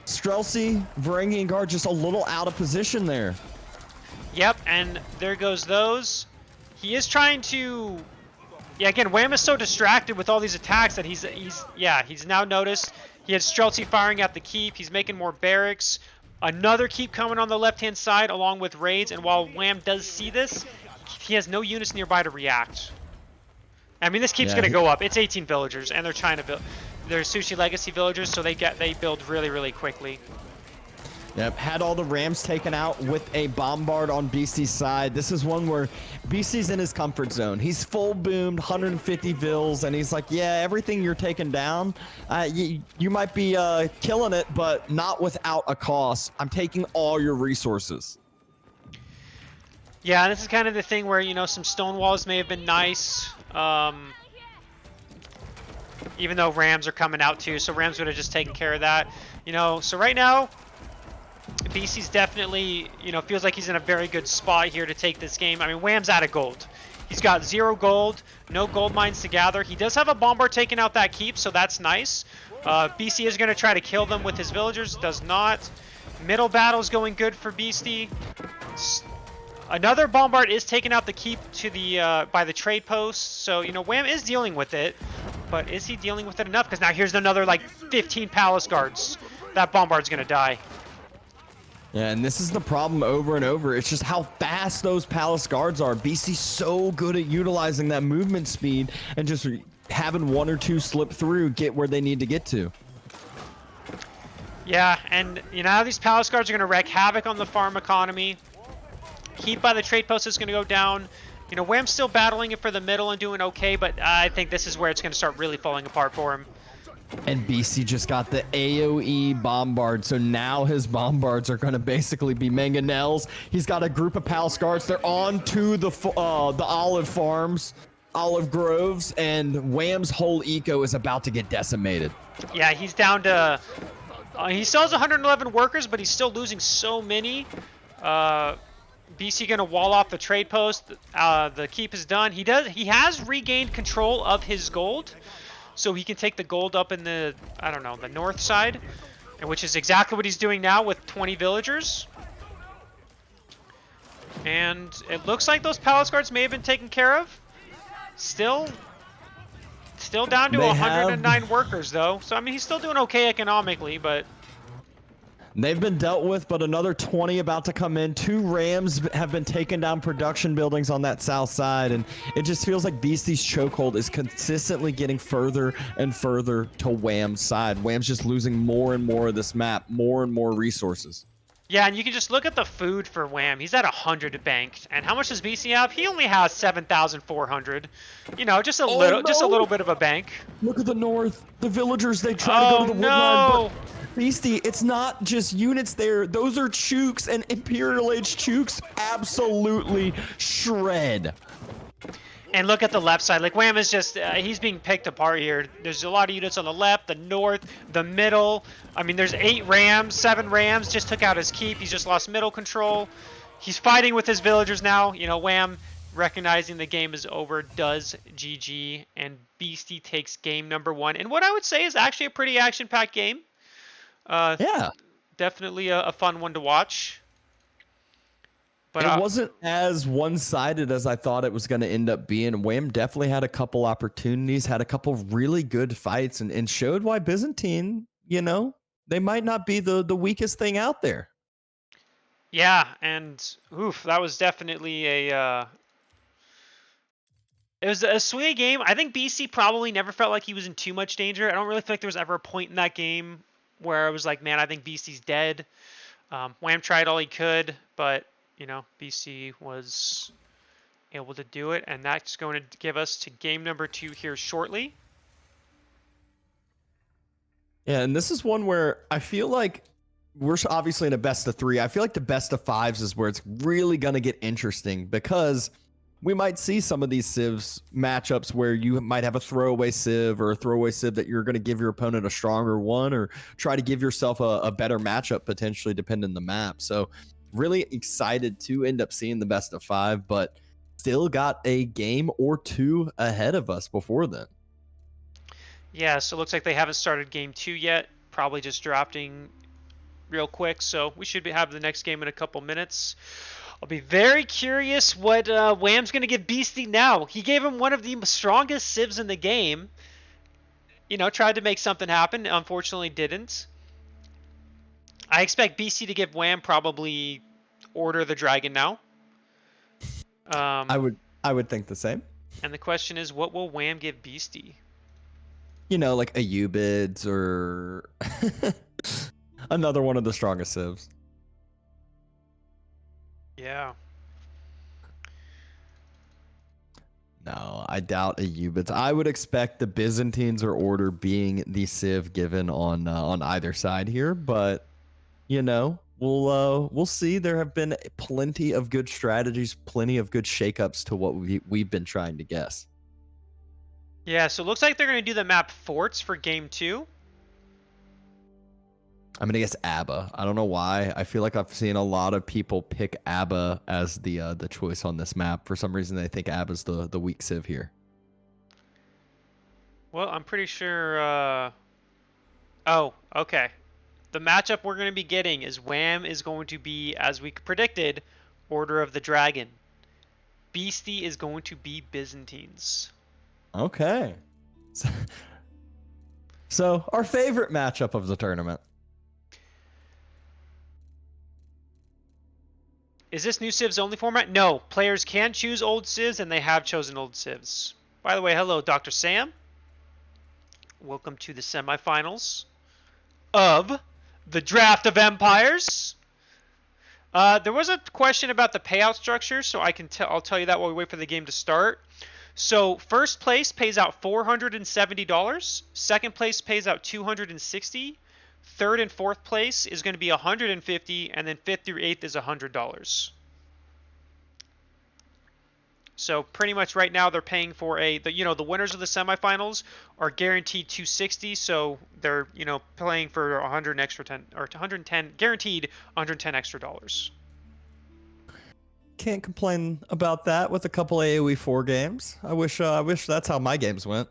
Streltsy, Varangian Guard just a little out of position there. Yep, and there goes those. He is trying to... Yeah, again, Wham is so distracted with all these attacks that he's now noticed. He had Streltsy firing at the keep. He's making more barracks. Another keep coming on the left-hand side along with raids, and while Wham does see this, he has no units nearby to react. I mean, this keep's going to go up. It's 18 villagers, and they're trying to build. They're Sushi Legacy villagers, so they build really, really quickly. Yep, had all the Rams taken out with a bombard on Beasty's side. This is one where Beasty's in his comfort zone. He's full boomed, 150 vills, and he's like, yeah, everything you're taking down, you might be killing it, but not without a cost. I'm taking all your resources. Yeah, this is kind of the thing where, you know, some stone walls may have been nice. Even though Rams are coming out too, so Rams would have just taken care of that. You know, so right now, BC's definitely, you know, feels like he's in a very good spot here to take this game. I mean, Wham's out of gold. He's got 0 gold, no gold mines to gather. He does have a bombard taking out that keep, so that's nice. BC is going to try to kill them with his villagers, does not. Middle battle's going good for Beasty. Another bombard is taking out the keep to the by the trade post, so, you know, Wham is dealing with it, but is he dealing with it enough? Because now here's another, like, 15 palace guards. That bombard's going to die. Yeah, and this is the problem over and over. It's just how fast those palace guards are. BC's so good at utilizing that movement speed and just having 1 or 2 slip through, get where they need to get to. Yeah, and you know how these palace guards are going to wreak havoc on the farm economy. Keep by the trade post is going to go down. You know, Wham's still battling it for the middle and doing okay, but I think this is where it's going to start really falling apart for him. And BC just got the AoE bombard, so now his bombards are going to basically be mangonels. He's got a group of palace guards. They're on to the olive farms, olive groves, and Wham's whole eco is about to get decimated. Yeah, he's down to... he still has 111 workers, but he's still losing so many. BC going to wall off the trade post. The keep is done. He has regained control of his gold. So he can take the gold up in the, I don't know, the north side, which is exactly what he's doing now with 20 villagers. And it looks like those palace guards may have been taken care of. Still down to 109 workers, though. So, I mean, he's still doing okay economically, but... They've been dealt with, but another 20 about to come in. 2 Rams have been taking down production buildings on that south side, and it just feels like Beasty's chokehold is consistently getting further and further to Wham's side. Wham's just losing more and more of this map, more and more resources. Yeah, and you can just look at the food for Wham. He's at 100 banked, and how much does BC have? He only has 7,400. You know, just a little bit of a bank. Look at the north. The villagers, they try to go to the woodline, no! but Beasty, it's not just units there. Those are chooks, and Imperial Age chooks absolutely shred. And look at the left side. Like, Wham is just, he's being picked apart here. There's a lot of units on the left, the north, the middle. I mean, there's 8 Rams, 7 Rams. Just took out his keep. He's just lost middle control. He's fighting with his villagers now. You know, Wham, recognizing the game is over, does GG. And Beasty takes game number 1. And what I would say is actually a pretty action-packed game. Yeah. Definitely a fun one to watch. But it wasn't as one-sided as I thought it was going to end up being. Wham definitely had a couple opportunities, had a couple really good fights, and showed why Byzantine, you know, they might not be the weakest thing out there. Yeah, and oof, that was definitely a... it was a swingy game. I think BC probably never felt like he was in too much danger. I don't really feel like there was ever a point in that game where I was like, man, I think BC's dead. Wham tried all he could, but... you know, BC was able to do it, and that's going to give us to game number 2 here shortly. Yeah, and this is one where I feel like we're obviously in a best of 3. I feel like the best of 5s is where it's really going to get interesting, because we might see some of these civs matchups where you might have a throwaway civ or a throwaway civ that you're going to give your opponent a stronger one, or try to give yourself a better matchup potentially depending on the map. So really excited to end up seeing the best of 5, but still got a game or 2 ahead of us before then. Yeah, so it looks like they haven't started game 2 yet. Probably just drafting real quick, so we should have the next game in a couple minutes. I'll be very curious what Wham's going to give Beasty now. He gave him one of the strongest civs in the game. You know, tried to make something happen. Unfortunately didn't. I expect BC to give Wham probably Order the Dragon now. I would think the same. And the question is, what will Wham give Beasty? You know, like a U-Bids or another one of the strongest civs. Yeah. No, I doubt a Ubits. I would expect the Byzantines or Order being the civ given on either side here, but we'll see. There have been plenty of good strategies, plenty of good shakeups to what we've been trying to guess. Yeah, so it looks like they're going to do the map forts for game 2. I'm gonna guess ABBA. I don't know why. I feel like I've seen a lot of people pick ABBA as the choice on this map. For some reason, they think ABBA's the weak civ here. Well, I'm pretty sure. Oh, okay. The matchup we're going to be getting is Wham is going to be, as we predicted, Order of the Dragon. Beasty is going to be Byzantines. Okay. So our favorite matchup of the tournament. Is this new Civs only format? No. Players can choose old Civs, and they have chosen old Civs. By the way, hello, Dr. Sam. Welcome to the semifinals of the Draft of Empires. There was a question about the payout structure, so I'll tell you that while we wait for the game to start. So first place pays out $470. Second place pays out $260. Third and fourth place is going to be $150, and then fifth through eighth is $100. So pretty much right now they're paying for the winners of the semifinals are guaranteed 260, so they're playing for 100 extra 10 or 110 guaranteed 110 extra dollars. Can't complain about that with a couple AoE 4 games. I wish that's how my games went.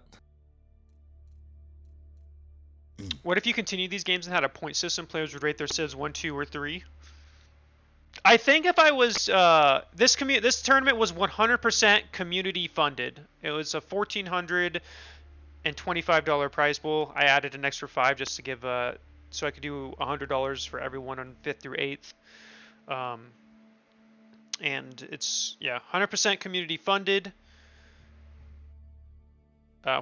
What if you continued these games and had a point system? Players would rate their civs 1, 2, or 3. I think if I was this tournament was 100% community funded. It was a $1,425 prize pool. I added an extra $5 just to give so I could do $100 for everyone on 5th through 8th. And it's 100% community funded.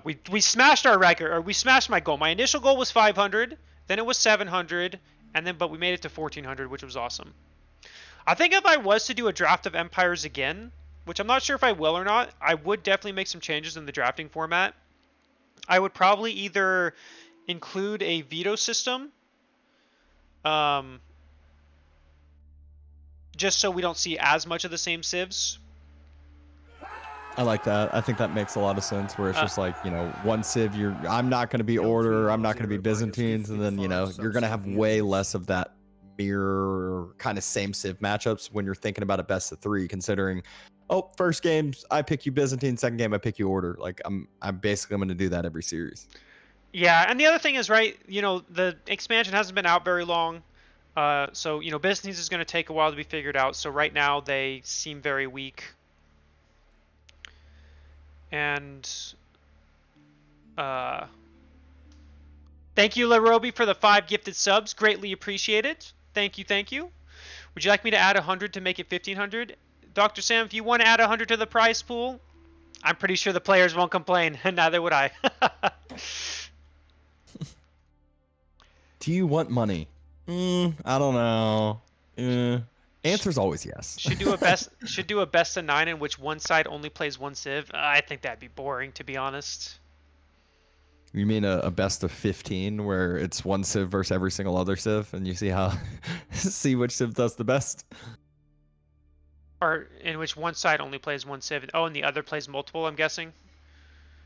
We smashed our record, or we smashed my goal. My initial goal was 500, then it was 700, but we made it to 1,400, which was awesome. I think if I was to do a Draft of Empires again, which I'm not sure if I will or not, I would definitely make some changes in the drafting format. I would probably either include a veto system, just so we don't see as much of the same civs. I like that. I think that makes a lot of sense. Where it's just like one civ, I'm not going to be Order, I'm not going to be Byzantines, and then you're going to have way less of that mirror kind of same civ matchups when you're thinking about a best of 3. Considering, first game I pick you Byzantine, second game I pick you Order. Like I'm basically going to do that every series. Yeah, and the other thing is, right, the expansion hasn't been out very long. So, Byzantines is going to take a while to be figured out. So right now they seem very weak. And thank you, LaRoby, for the 5 gifted subs. Greatly appreciated. Thank you. Would you like me to add 100 to make it 1,500? Dr. Sam, if you want to add 100 to the prize pool, I'm pretty sure the players won't complain, and neither would I. Do you want money? I don't know. Answer's always yes. Should do a best of 9 in which one side only plays one civ. I think that'd be boring, to be honest. You mean a best of 15 where it's one civ versus every single other civ, and you see which civ does the best? Or in which one side only plays one civ. Oh, and the other plays multiple, I'm guessing.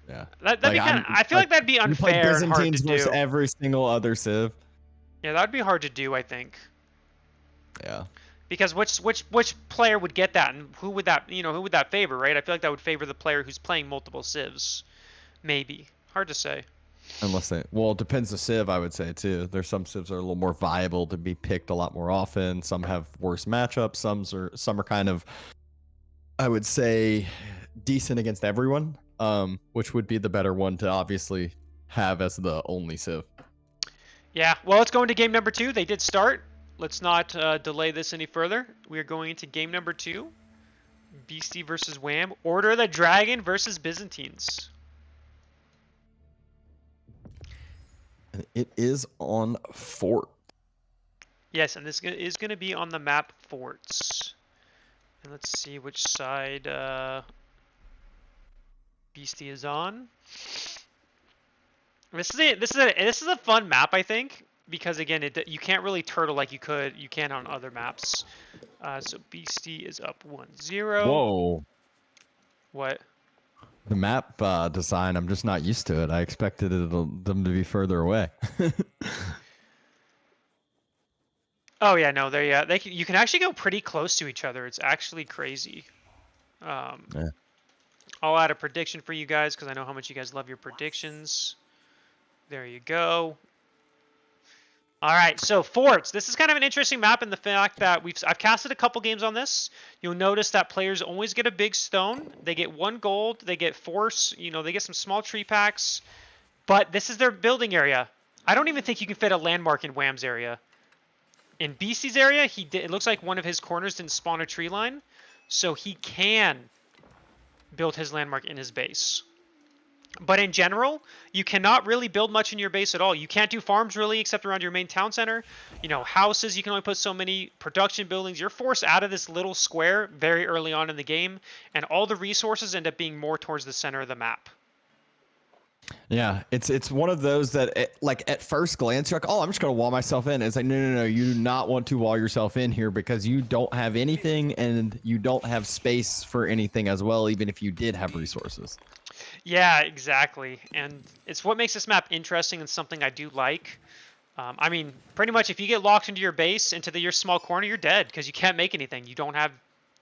Yeah. That'd be I feel like that'd be unfair and hard to do. Versus every single other civ. Yeah, that'd be hard to do, I think. Yeah. Because which player would get that, and who would that favor, right? I feel like that would favor the player who's playing multiple civs. Maybe. Hard to say. Unless it depends the civ, I would say, too. There's some civs that are a little more viable to be picked a lot more often. Some have worse matchups. Some are kind of, I would say, decent against everyone, which would be the better one to obviously have as the only civ. Yeah, well, let's go into game number 2. They did start. Let's not delay this any further. We are going into game number 2. Beasty versus Wham. Order of the Dragon versus Byzantines. And it is on Fort. Yes, and this is going to be on the map Forts. And let's see which side Beastie is on. This is a fun map, I think, because again, you can't really turtle like you can on other maps. So Beastie is up 1-0. Whoa. What? The map design, I'm just not used to it. I expected them to be further away. Oh yeah, no, you can actually go pretty close to each other. It's actually crazy. Yeah. I'll add a prediction for you guys because I know how much you guys love your predictions. There you go. All right, so forts. This is kind of an interesting map in the fact that I've casted a couple games on this. You'll notice that players always get a big stone. They get 1 gold. They get force. They get some small tree packs. But this is their building area. I don't even think you can fit a landmark in Wham's area. In Beastie's area, it looks like one of his corners didn't spawn a tree line, so he can build his landmark in his base. But in general, you cannot really build much in your base at all. You can't do farms really except around your main town center. Houses, you can only put so many. Production buildings, you're forced out of this little square very early on in the game, and all the resources end up being more towards the center of the map. Yeah, it's one of those that like at first glance you're like, oh, I'm just gonna wall myself in. It's like, no, you do not want to wall yourself in here because you don't have anything and you don't have space for anything as well, even if you did have resources. Yeah, exactly. And it's what makes this map interesting and something I do like. I mean, pretty much if you get locked into your base, into your small corner, you're dead because you can't make anything. You don't have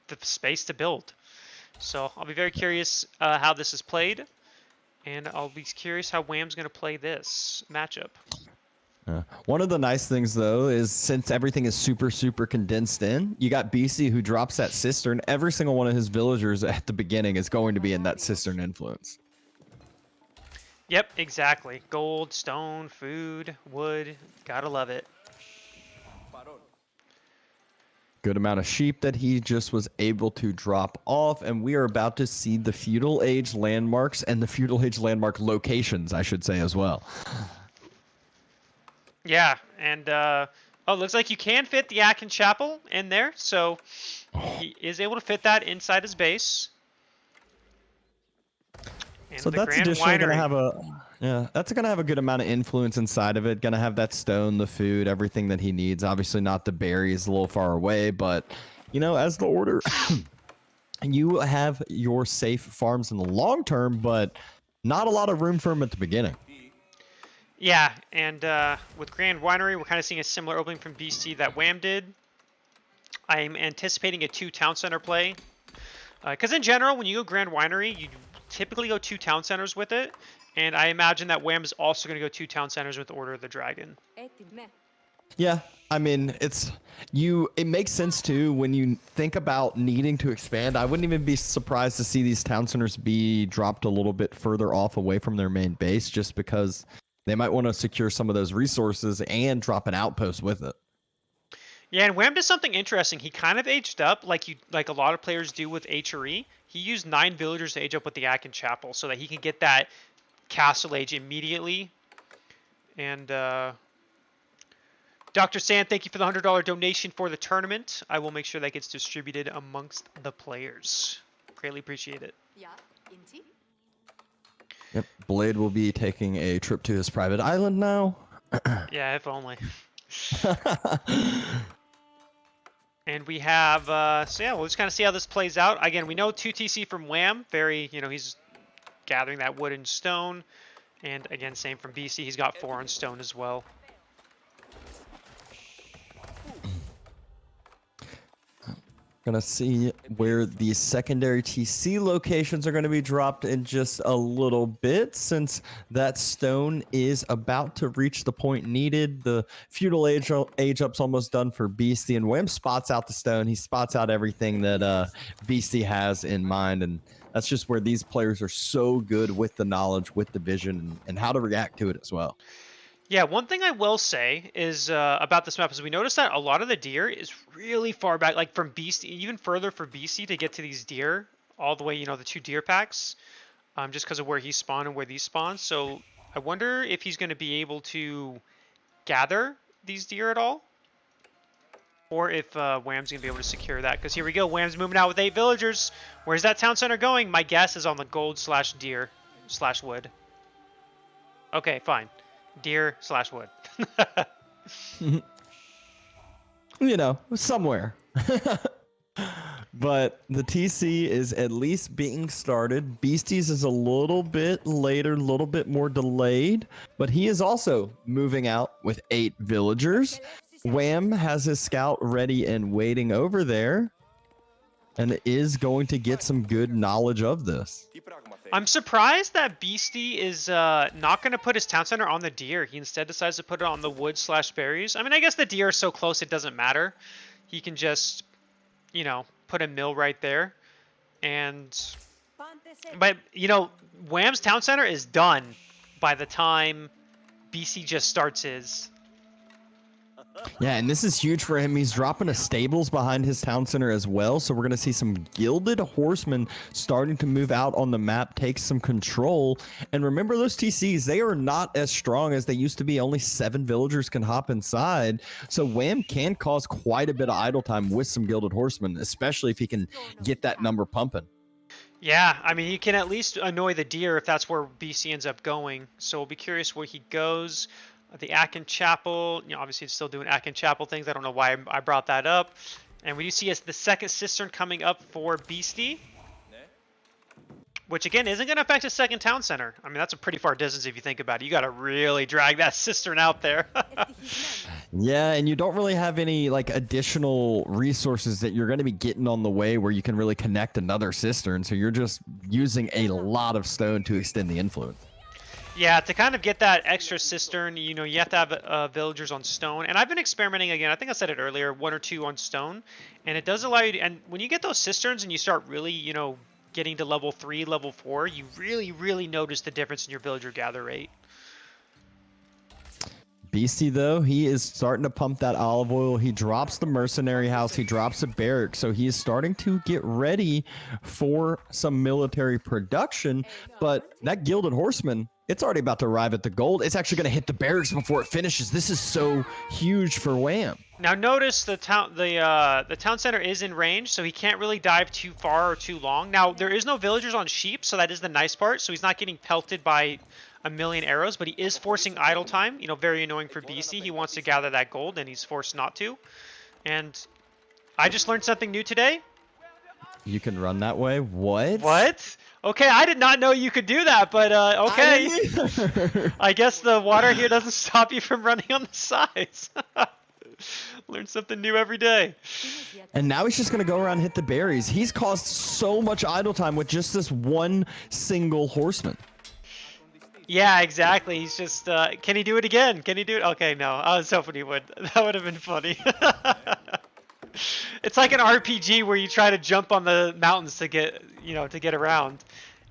the space to build. So I'll be very curious how this is played. And I'll be curious how Wham's going to play this matchup. One of the nice things, though, is since everything is super, super condensed in, you got BC who drops that cistern. Every single one of his villagers at the beginning is going to be in that cistern influence. Yep, exactly. Gold, stone, food, wood. Gotta love it. Good amount of sheep that he just was able to drop off, and we are about to see the feudal age landmarks and the feudal age landmark locations, I should say, as well. Yeah, and looks like you can fit the Akin Chapel in there, so he is able to fit that inside his base. And So the that's Grand additionally going to Winery. have that's going to have a good amount of influence inside of it. Going to have that stone, the food, everything that he needs. Obviously not the berries, a little far away, but as the order, you have your safe farms in the long term, but not a lot of room for him at the beginning. Yeah, and with Grand Winery, we're kind of seeing a similar opening from BC that Wham did. I'm anticipating a 2 town center play. Because in general, when you go Grand Winery, you typically go 2 town centers with it. And I imagine that Wham is also going to go 2 town centers with Order of the Dragon. Yeah, I mean, it makes sense too when you think about needing to expand. I wouldn't even be surprised to see these town centers be dropped a little bit further off away from their main base just because they might want to secure some of those resources and drop an outpost with it. Yeah, and Wham does something interesting. He kind of aged up like a lot of players do with HRE. He used 9 villagers to age up with the Akin Chapel so that he can get that castle age immediately. And Dr. Sand, thank you for the $100 donation for the tournament. I will make sure that gets distributed amongst the players. Greatly appreciate it. Yep, Blade will be taking a trip to his private island now. Yeah, if only. And we have, so yeah, we'll just kind of see how this plays out. Again, we know 2 TC from Wham. Very, he's gathering that wood and stone. And again, same from BC. He's got 4 on stone as well. Gonna see where the secondary TC locations are going to be dropped in just a little bit, since that stone is about to reach the point needed. The feudal age up's almost done for Beastie, and Wham spots out the stone. He spots out everything that Beastie has in mind, and that's just where these players are so good with the knowledge, with the vision, and how to react to it as well. Yeah, one thing I will say is about this map is we noticed that a lot of the deer is really far back, like from Beastie, even further for Beastie to get to these deer, all the way, the 2 deer packs, just because of where he spawned and where these spawn. So I wonder if he's going to be able to gather these deer at all, or if Wham's gonna be able to secure that. Because here we go, Wham's moving out with 8 villagers. Where's that town center going? My guess is on the gold slash deer slash wood. Okay, fine. Deer slash wood. You know, somewhere. But the TC is at least being started. Beasties is a little bit later, a little bit more delayed, but he is also moving out with 8 villagers. Wham has his scout ready and waiting over there, and is going to get some good knowledge of this. I'm surprised that Beasty is not going to put his town center on the deer. He instead decides to put it on the wood slash berries. I mean, I guess the deer are so close it doesn't matter. He can just, you know, put a mill right there. But, you know, Wham's town center is done by the time BC just starts his. Yeah, and this is huge for him. He's dropping a stables behind his town center as well. So we're going to see some gilded horsemen starting to move out on the map, take some control. And remember those TCs, they are not as strong as they used to be. Only 7 villagers can hop inside. So Wham can cause quite a bit of idle time with some gilded horsemen, especially if he can get that number pumping. Yeah, I mean, he can at least annoy the deer if that's where BC ends up going. So we'll be curious where he goes. The Akin Chapel, you know, obviously it's still doing Akin Chapel things. I don't know why I brought that up. And we do see the second cistern coming up for Beasty, which again isn't going to affect his second town center. I mean, that's a pretty far distance if you think about it. You got to really drag that cistern out there. Yeah, and you don't really have any like additional resources that you're going to be getting on the way where you can really connect another cistern. So you're just using a lot of stone to extend the influence. Yeah, to kind of get that extra cistern, you know, you have to have villagers on stone. And I've been experimenting again. I think I said it earlier, 1 or 2 on stone. And it does allow you to, and when you get those cisterns and you start really, you know, getting to level 3, level 4, you really, really notice the difference in your villager gather rate. Beasty, though, he is starting to pump that olive oil. He drops the mercenary house. He drops a barrack. So he is starting to get ready for some military production. But that gilded horseman, it's already about to arrive at the gold. It's actually going to hit the barracks before it finishes. This is so huge for Wham. Now notice the town center is in range, so he can't really dive too far or too long. Now there is no villagers on sheep, so that is the nice part. So he's not getting pelted by a million arrows, but he is forcing idle time. You know, very annoying for BC. He wants to gather that gold, and he's forced not to. And I just learned something new today. You can run that way? What? What? Okay, I did not know you could do that, but okay. I guess the water here doesn't stop you from running on the sides. Learn something new every day. And now he's just going to go around and hit the berries. He's caused so much idle time with just this one single horseman. Yeah, exactly. He's just, can he do it again? Can he do it? Okay, no. I was hoping he would. That would have been funny. It's like an RPG where you try to jump on the mountains to get, you know, to get around.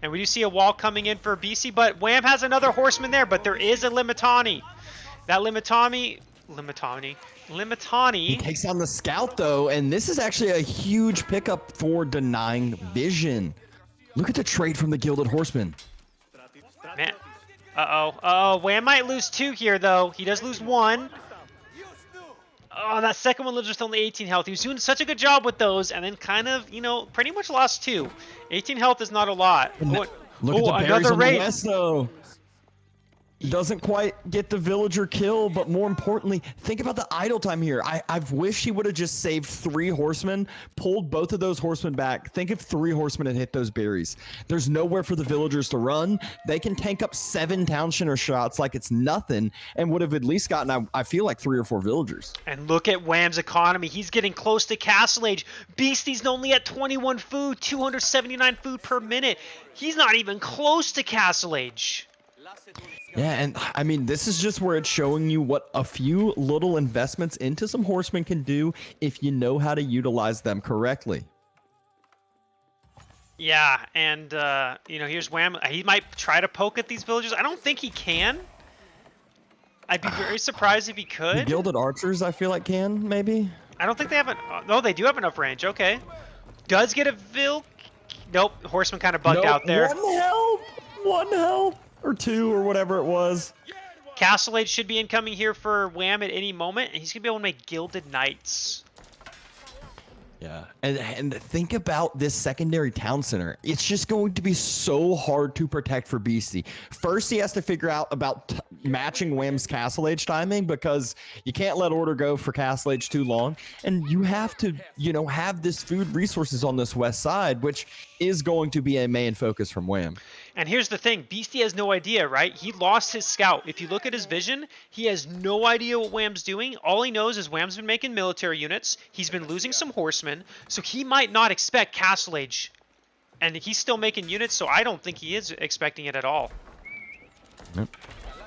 And we do see a wall coming in for BC, but Wham has another horseman there, but there is a Limitani. That Limitani... He takes down the scout, though, and this is actually a huge pickup for denying vision. Look at the trade from the Gilded Horseman. Man. Uh-oh. Wham might lose 2 here, though. He does lose 1. Oh, that second one lives with only 18 health. He was doing such a good job with those, and then kind of, you know, pretty much lost 2. 18 health is not a lot. Look at the berries on the west, though. Doesn't quite get the villager kill, but more importantly, think about the idle time here. I wish he would have just saved 3 horsemen, pulled both of those horsemen back. Think if 3 horsemen had hit those berries. There's nowhere for the villagers to run. They can tank up 7 town center shots like it's nothing, and would have at least gotten, I feel like, 3 or 4 villagers. And look at Wham's economy. He's getting close to Castle Age. Beastie's only at 21 food, 279 food per minute. He's not even close to Castle Age. Yeah, and I mean, this is just where it's showing you what a few little investments into some horsemen can do if you know how to utilize them correctly. Yeah, and, you know, here's Wham. He might try to poke at these villagers. I don't think he can. I'd be very surprised if he could. The Gilded Archers, I feel like, can, maybe? I don't think they have an... No, they do have enough range. Okay. Does get a Nope, Horseman kind of bugged out there. 1 health! 1 health! Or 2, or whatever it was. Castle Age should be incoming here for Wham at any moment, and he's going to be able to make Gilded Knights. Yeah, and think about this secondary town center. It's just going to be so hard to protect for Beastie. First, he has to figure out about matching Wham's Castle Age timing, because you can't let order go for Castle Age too long, and you have to, have this food resources on this west side, which is going to be a main focus from Wham. And here's the thing, Beastie has no idea, right? He lost his scout. If you look at his vision, he has no idea what Wham's doing. All he knows is Wham's been making military units. He's been losing some horsemen, so he might not expect Castle Age. And he's still making units, so I don't think he is expecting it at all. Yep.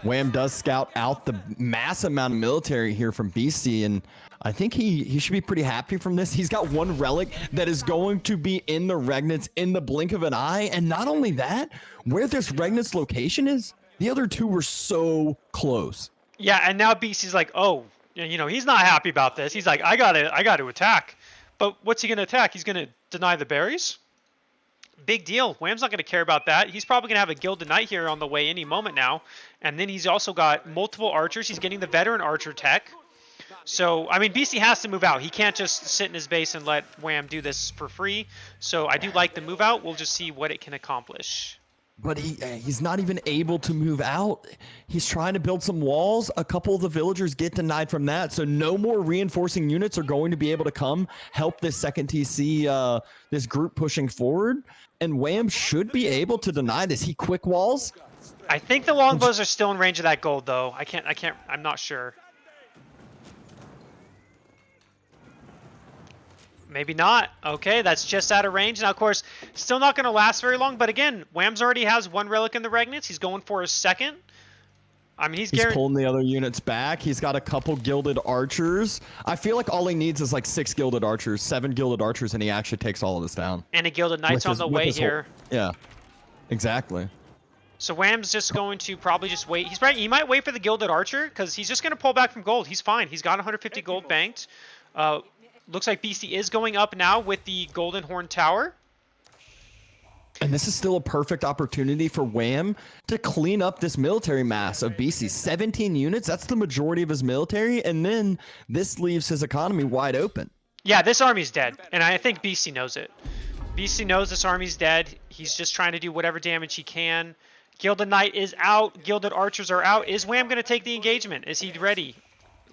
Wham does scout out the massive amount of military here from Beastie, and I think he should be pretty happy from this. He's got one relic that is going to be in the Regnants in the blink of an eye, and not only that, where this Regnants location is, the other two were so close. Yeah, and now Beastie's like, oh, he's not happy about this. He's like, I got to attack. But what's he going to attack? He's going to deny the berries? Big deal. Wham's not going to care about that. He's probably going to have a Gilded Knight here on the way any moment now. And then he's also got multiple archers. He's getting the veteran archer tech. So, I mean, Beastie has to move out. He can't just sit in his base and let Wham do this for free. So I do like the move out. We'll just see what it can accomplish. But he's not even able to move out. He's trying to build some walls. A couple of the villagers get denied from that. So no more reinforcing units are going to be able to come help this second TC, this group pushing forward. And Wham should be able to deny this. He quick walls. I think the longbows are still in range of that gold, though. I'm not sure. Maybe not. Okay, that's just out of range. Now, of course, still not going to last very long. But again, Wham's already has one relic in the Regnants. He's going for his second. I mean, he's pulling the other units back. He's got a couple gilded archers. I feel like all he needs is like 6 gilded archers, 7 gilded archers, and he actually takes all of this down. And a Gilded Knight's on the way here. Yeah, exactly. So Wham's just going to probably just wait. He might wait for the Gilded Archer because he's just going to pull back from gold. He's fine. He's got 150 gold banked. Looks like Beastie is going up now with the Golden Horn Tower. And this is still a perfect opportunity for Wham to clean up this military mass of Beastie. 17 units, that's the majority of his military, and then this leaves his economy wide open. Yeah, this army's dead, and I think Beastie knows it. Beastie knows this army's dead. He's just trying to do whatever damage he can. Gilded Knight is out. Gilded Archers are out. Is Wham going to take the engagement? Is he ready?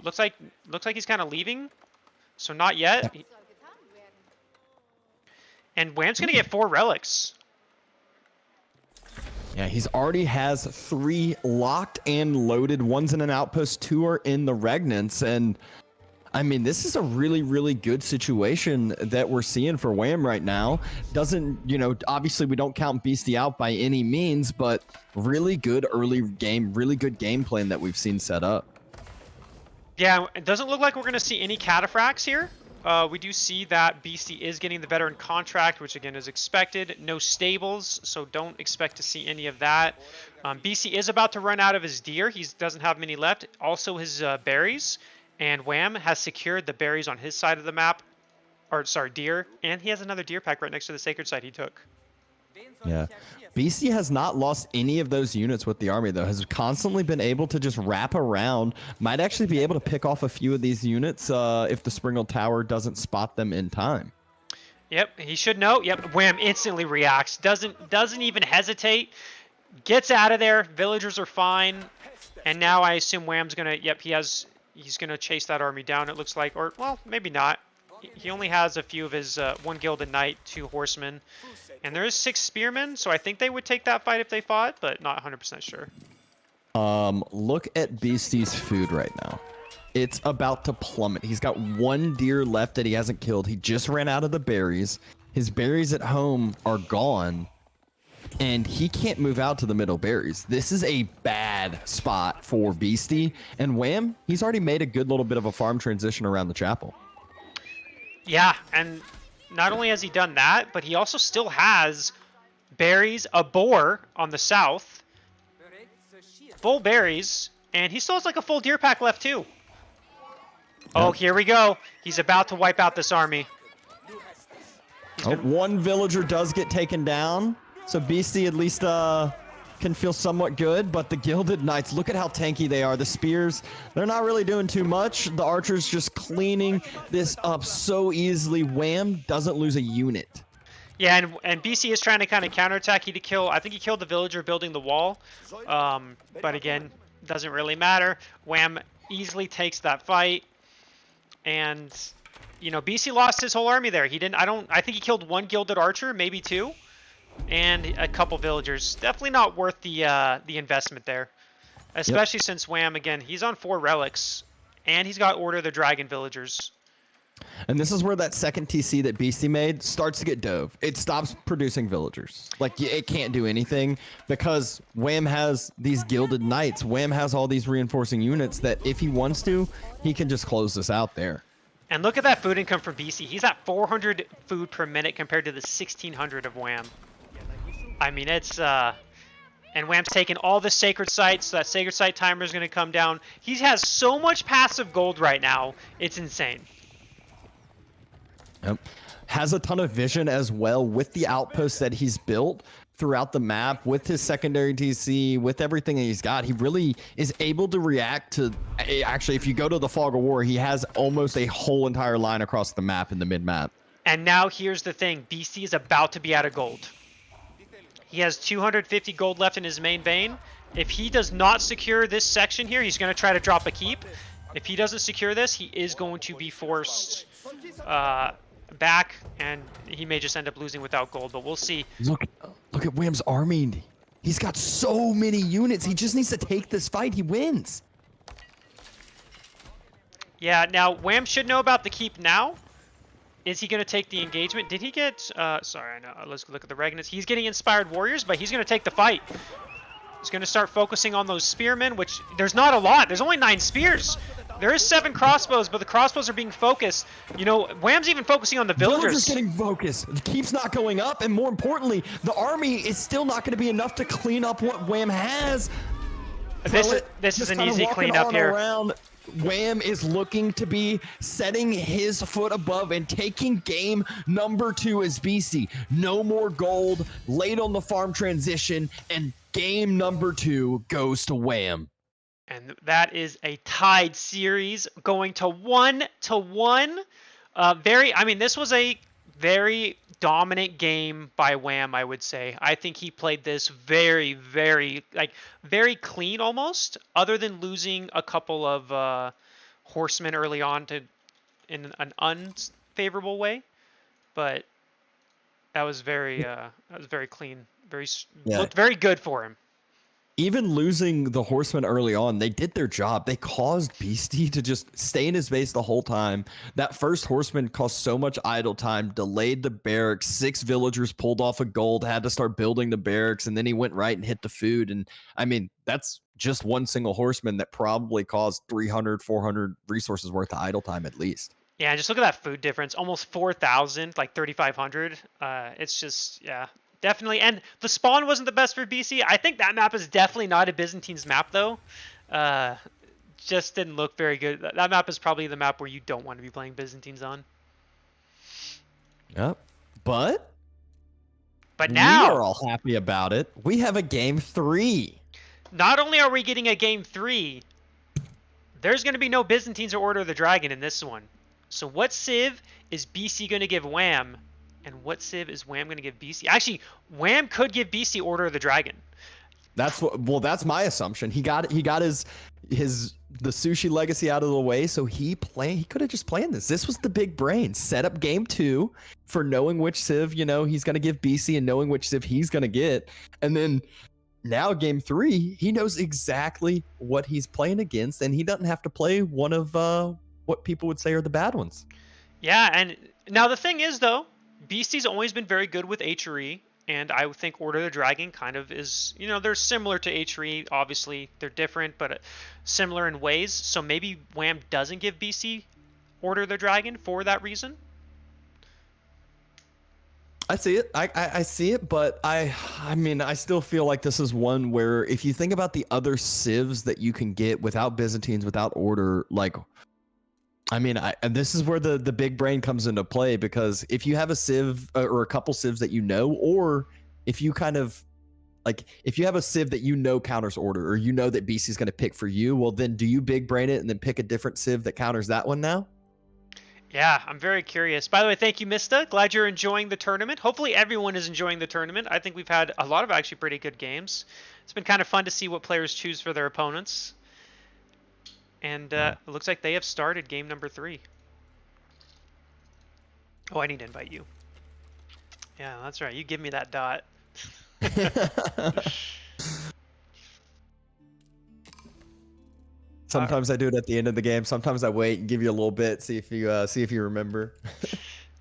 Looks like he's kind of leaving. So not yet. And Wham's going to get 4 relics. Yeah, he's already has 3 locked and loaded. One's in an outpost, 2 are in the Regnants. And I mean, this is a really, really good situation that we're seeing for Wham right now. Doesn't, obviously we don't count Beastie out by any means, but really good early game, really good game plan that we've seen set up. Yeah, it doesn't look like we're going to see any cataphracts here. We do see that Beastie is getting the veteran contract, which again is expected. No stables, so don't expect to see any of that. Beastie is about to run out of his deer. He doesn't have many left. Also his berries. And Wham has secured the berries on his side of the map. Or, sorry, deer. And he has another deer pack right next to the sacred site he took. Yeah. Beastie has not lost any of those units with the army, though. Has constantly been able to just wrap around. Might actually be able to pick off a few of these units if the Springle Tower doesn't spot them in time. Yep, he should know. Yep, Wham instantly reacts. Doesn't even hesitate. Gets out of there. Villagers are fine. And now I assume Wham's going to... Yep, he's going to chase that army down, it looks like. Or, well, maybe not. He only has a few of his 1 Gilded Knight, 2 Horsemen. And there is 6 Spearmen, so I think they would take that fight if they fought, but not 100% sure. Look at Beastie's food right now. It's about to plummet. He's got 1 deer left that he hasn't killed. He just ran out of the berries. His berries at home are gone. And he can't move out to the middle berries. This is a bad spot for Beastie. And Wham, he's already made a good little bit of a farm transition around the chapel. Yeah, and not only has he done that, but he also still has berries, a boar on the south, full berries, and he still has like a full deer pack left too. Oh, here we go. He's about to wipe out this army. One villager does get taken down, so Beastie at least can can feel somewhat good, but the Gilded Knights, look at how tanky they are. The spears, they're not really doing too much. The archers just cleaning this up so easily. Wham doesn't lose a unit. Yeah, and BC is trying to kind of counterattack. I think he killed the villager building the wall. But again, doesn't really matter. Wham easily takes that fight. And, you know, BC lost his whole army there. I think he killed one gilded archer, maybe two. And a couple villagers. Definitely not worth the investment there. Especially since Wham, again, he's on 4 relics. And he's got Order of the Dragon villagers. And this is where that second TC that Beasty made starts to get dove. It stops producing villagers. Like, it can't do anything because Wham has these Gilded Knights. Wham has all these reinforcing units that if he wants to, he can just close this out there. And look at that food income for BC. He's at 400 food per minute compared to the 1600 of Wham. I mean, it's... And Wham's taking all the sacred sites, so that sacred site timer is going to come down. He has so much passive gold right now. It's insane. Yep. Has a ton of vision as well with the outposts that he's built throughout the map, with his secondary TC, with everything that he's got. He really is able to react to... Actually, if you go to the Fog of War, he has almost a whole entire line across the map in the mid-map. And now here's the thing. BC is about to be out of gold. He has 250 gold left in his main vein. If he does not secure this section here, he's going to try to drop a keep. If he doesn't secure this, he is going to be forced back, and he may just end up losing without gold, but we'll see. Look at Wham's army. He's got so many units. He just needs to take this fight. He wins. Yeah, now Wham should know about the keep now. Is he going to take the engagement? Did he get... sorry, I know. Let's look at the Regnants. He's getting Inspired Warriors, but he's going to take the fight. He's going to start focusing on those spearmen, which there's not a lot. There's only 9 spears. There is 7 crossbows, but the crossbows are being focused. You know, Wham's even focusing on the villagers. Villagers getting focused. The keep's not going up, and more importantly, the army is still not going to be enough to clean up what Wham has. This is an easy cleanup here. Around. Wham is looking to be setting his foot above and taking game number 2 as BC. No more gold, late on the farm transition, and game number 2 goes to Wham. And that is a tied series going to 1-1. This was a very dominant game by Wham, I would say. I think he played this very, very clean almost, other than losing a couple of horsemen early on in an unfavorable way. But that was very clean. Looked very good for him. Even losing the horsemen early on, they did their job. They caused Beasty to just stay in his base the whole time. That first horseman caused so much idle time, delayed the barracks. 6 villagers pulled off a gold, had to start building the barracks, and then he went right and hit the food. And I mean, that's just one single horseman that probably caused 300, 400 resources worth of idle time at least. Yeah, just look at that food difference. Almost 4,000, like 3,500. It's just, yeah. Definitely, and the spawn wasn't the best for BC. I think that map is definitely not a Byzantine's map, though. Just didn't look very good. That map is probably the map where you don't want to be playing Byzantines on. Yep. But now we are all happy about it. We have a game 3. Not only are we getting a game 3, there's going to be no Byzantines or Order of the Dragon in this one. So what civ is BC going to give Wham? And what civ is Wham going to give BC? Actually, Wham could give BC Order of the Dragon. That's my assumption. He got the sushi legacy out of the way, so he could have just planned this. This was the big brain. Set up game 2 for knowing which civ, he's going to give BC and knowing which civ he's going to get. And then now game 3, he knows exactly what he's playing against, and he doesn't have to play one of what people would say are the bad ones. Yeah, and now the thing is, though, Beasty's always been very good with HRE, and I think Order of the Dragon kind of is, they're similar to HRE. Obviously, they're different, but similar in ways. So maybe Wham doesn't give BC Order of the Dragon for that reason. I see it. I see it, but I still feel like this is one where if you think about the other civs that you can get without Byzantines, without Order, and this is where the big brain comes into play, because if you have a civ or a couple civs that or if you kind of like if you have a civ that you know counters order, or you know that BC's going to pick for you, well then do you big brain it and then pick a different civ that counters that one now? Yeah, I'm very curious. By the way, thank you, Mista. Glad you're enjoying the tournament. Hopefully everyone is enjoying the tournament. I think we've had a lot of actually pretty good games. It's been kind of fun to see what players choose for their opponents. And it looks like they have started game number 3. Oh, I need to invite you. Yeah, that's right. You give me that dot. Sometimes I do it at the end of the game. Sometimes I wait and give you a little bit, see if you remember.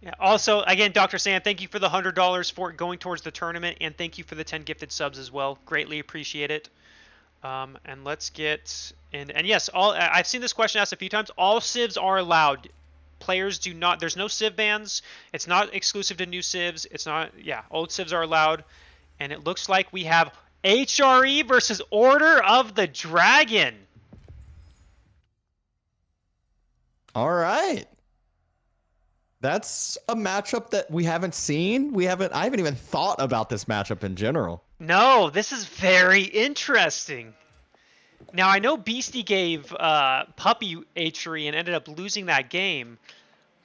Yeah. Also, again, Dr. Sand, thank you for the $100 for going towards the tournament, and thank you for the 10 gifted subs as well. Greatly appreciate it. And let's get in. And yes, I've seen this question asked a few times. All civs are allowed. Players do not. There's no civ bans. It's not exclusive to new civs. It's not. Yeah, old civs are allowed. And it looks like we have HRE versus Order of the Dragon. All right. That's a matchup that we haven't seen. I haven't even thought about this matchup in general. No, this is very interesting. Now, I know Beasty gave Puppy HRE and ended up losing that game.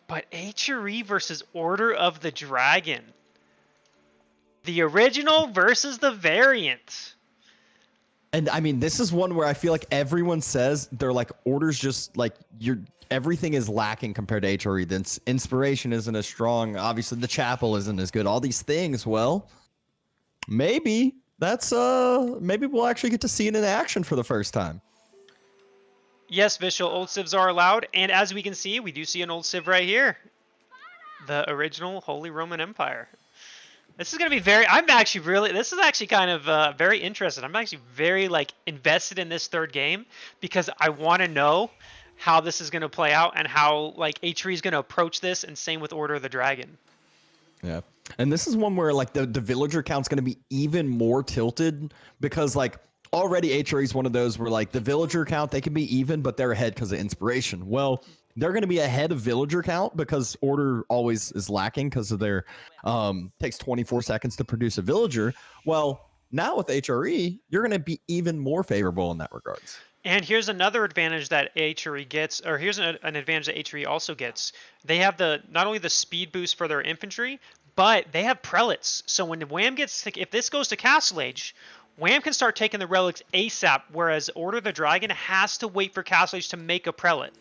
But HRE versus Order of the Dragon. The original versus the variant. And I mean, this is one where I feel like everyone says they're like, Order's just like everything is lacking compared to HRE. The inspiration isn't as strong. Obviously, the chapel isn't as good. All these things. Well, maybe maybe we'll actually get to see it in action for the first time. Yes, Vishal, old civs are allowed. And as we can see, we do see an old civ right here. The original Holy Roman Empire. This is going to be this is actually kind of very interesting. I'm actually very invested in this third game because I want to know how this is going to play out and how HRE is going to approach this, and same with Order of the Dragon. Yeah. And this is one where the villager count's going to be even more tilted because already HRE is one of those where the villager count, they can be even, but they're ahead because of inspiration. Well, they're going to be ahead of villager count because Order always is lacking because of their takes 24 seconds to produce a villager. Well, now with HRE, you're going to be even more favorable in that regards. And here's another advantage that HRE gets, or here's an advantage that HRE also gets. They have not only the speed boost for their infantry, but they have prelates. So when Wham if this goes to Castle Age, Wham can start taking the relics ASAP, whereas Order of the Dragon has to wait for Castle Age to make a prelate.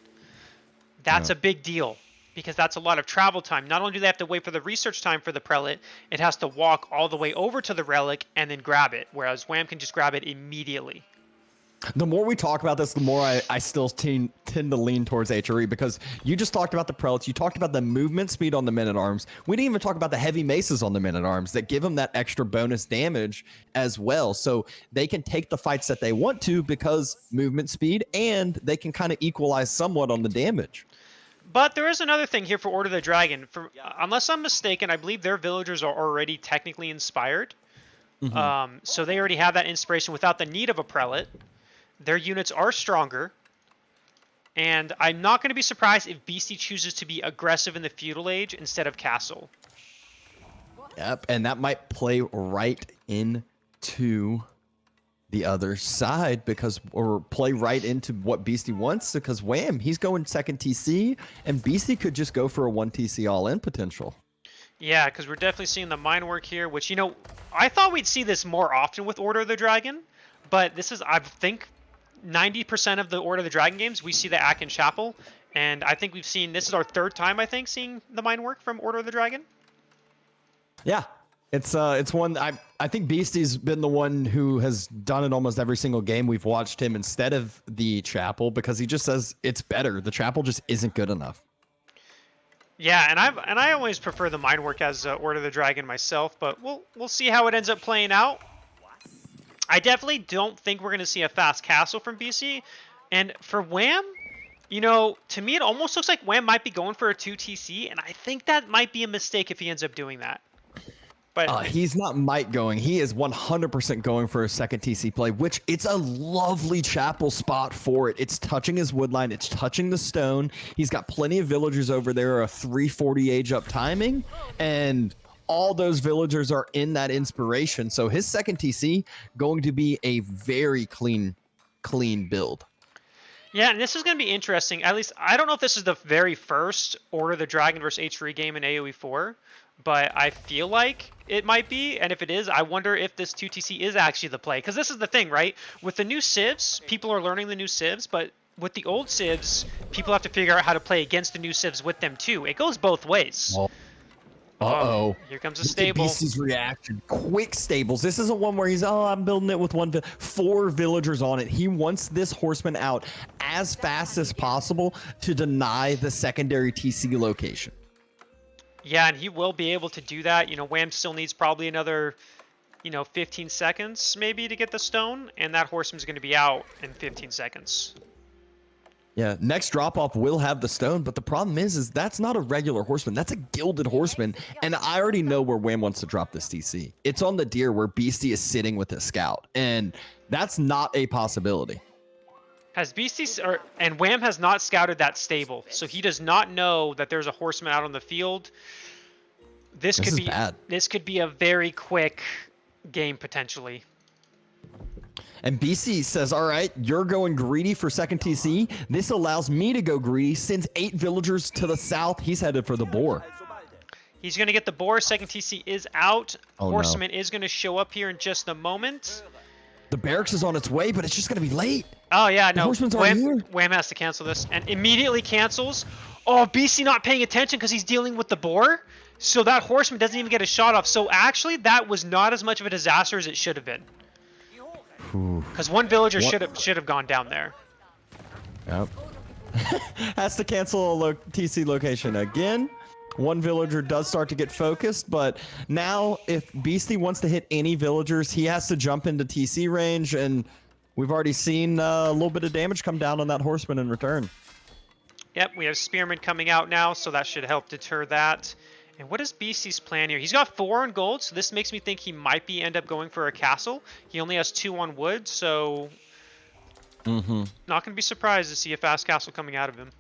That's a big deal because that's a lot of travel time. Not only do they have to wait for the research time for the prelate, it has to walk all the way over to the relic and then grab it, whereas Wham can just grab it immediately. The more we talk about this, the more I still tend to lean towards HRE because you just talked about the prelates. You talked about the movement speed on the men-at-arms. We didn't even talk about the heavy maces on the men-at-arms that give them that extra bonus damage as well. So they can take the fights that they want to because movement speed, and they can kind of equalize somewhat on the damage. But there is another thing here for Order of the Dragon. Unless I'm mistaken, I believe their villagers are already technically inspired. Mm-hmm. So they already have that inspiration without the need of a prelate. Their units are stronger. And I'm not going to be surprised if Beasty chooses to be aggressive in the Feudal Age instead of Castle. Yep, and that might play right into the other side or play right into what Beasty wants because Wham, he's going second TC, and Beasty could just go for a 1 TC all-in potential. Yeah, because we're definitely seeing the mine work here, which, I thought we'd see this more often with Order of the Dragon, but this is, I think, 90% of the Order of the Dragon games, we see the Akin Chapel, and I think this is our third time, I think, seeing the mine work from Order of the Dragon. Yeah, it's one, I think Beasty's been the one who has done it almost every single game we've watched him instead of the Chapel because he just says it's better. The Chapel just isn't good enough. Yeah, and I always prefer the mine work as Order of the Dragon myself, but we'll see how it ends up playing out. I definitely don't think we're going to see a fast castle from BC. And for Wham, to me it almost looks like Wham might be going for a 2 TC, and I think that might be a mistake if he ends up doing that. But he's not might going. He is 100% going for a second TC play, which it's a lovely chapel spot for it. It's touching his woodline. It's touching the stone. He's got plenty of villagers over there, a 340 age up timing, and all those villagers are in that inspiration. So his second TC going to be a very clean build. Yeah, and this is going to be interesting. At least, I don't know if this is the very first Order of the Dragon versus H3 game in AoE 4, but I feel like it might be. And if it is, I wonder if this 2TC is actually the play. Because this is the thing, right? With the new civs, people are learning the new civs, but with the old civs, people have to figure out how to play against the new civs with them too. It goes both ways. Well, uh-oh. Here comes a stable. Beasty's reaction. Quick stables. This isn't one where he's, oh, I'm building it with 4 villagers on it. He wants this horseman out as fast as possible to deny the secondary TC location. Yeah, and he will be able to do that. You know, Wham still needs probably another, 15 seconds maybe to get the stone, and that horseman's going to be out in 15 seconds. Yeah, next drop-off will have the stone, but the problem is that's not a regular horseman. That's a gilded horseman, and I already know where Wham wants to drop this TC. It's on the deer where Beasty is sitting with his scout, and that's not a possibility. Has Beasty and Wham has not scouted that stable, so he does not know that there's a horseman out on the field. This could be bad. This could be a very quick game potentially. And BC says, all right, you're going greedy for second TC. This allows me to go greedy. Sends 8 villagers to the south. He's headed for the boar. He's going to get the boar. Second TC is out. Oh, Horseman is going to show up here in just a moment. The barracks is on its way, but it's just going to be late. Oh, yeah, no. Wham has to cancel this and immediately cancels. Oh, BC not paying attention because he's dealing with the boar. So that horseman doesn't even get a shot off. So actually, that was not as much of a disaster as it should have been. Because one villager should have gone down there. Yep. Has to cancel a TC location again. One villager does start to get focused, but now if Beasty wants to hit any villagers, he has to jump into TC range, and we've already seen a little bit of damage come down on that horseman in return. Yep, we have Spearman coming out now, so that should help deter that. And what is Beasty's plan here? He's got 4 on gold, so this makes me think he might end up going for a castle. He only has 2 on wood, so not going to be surprised to see a fast castle coming out of him.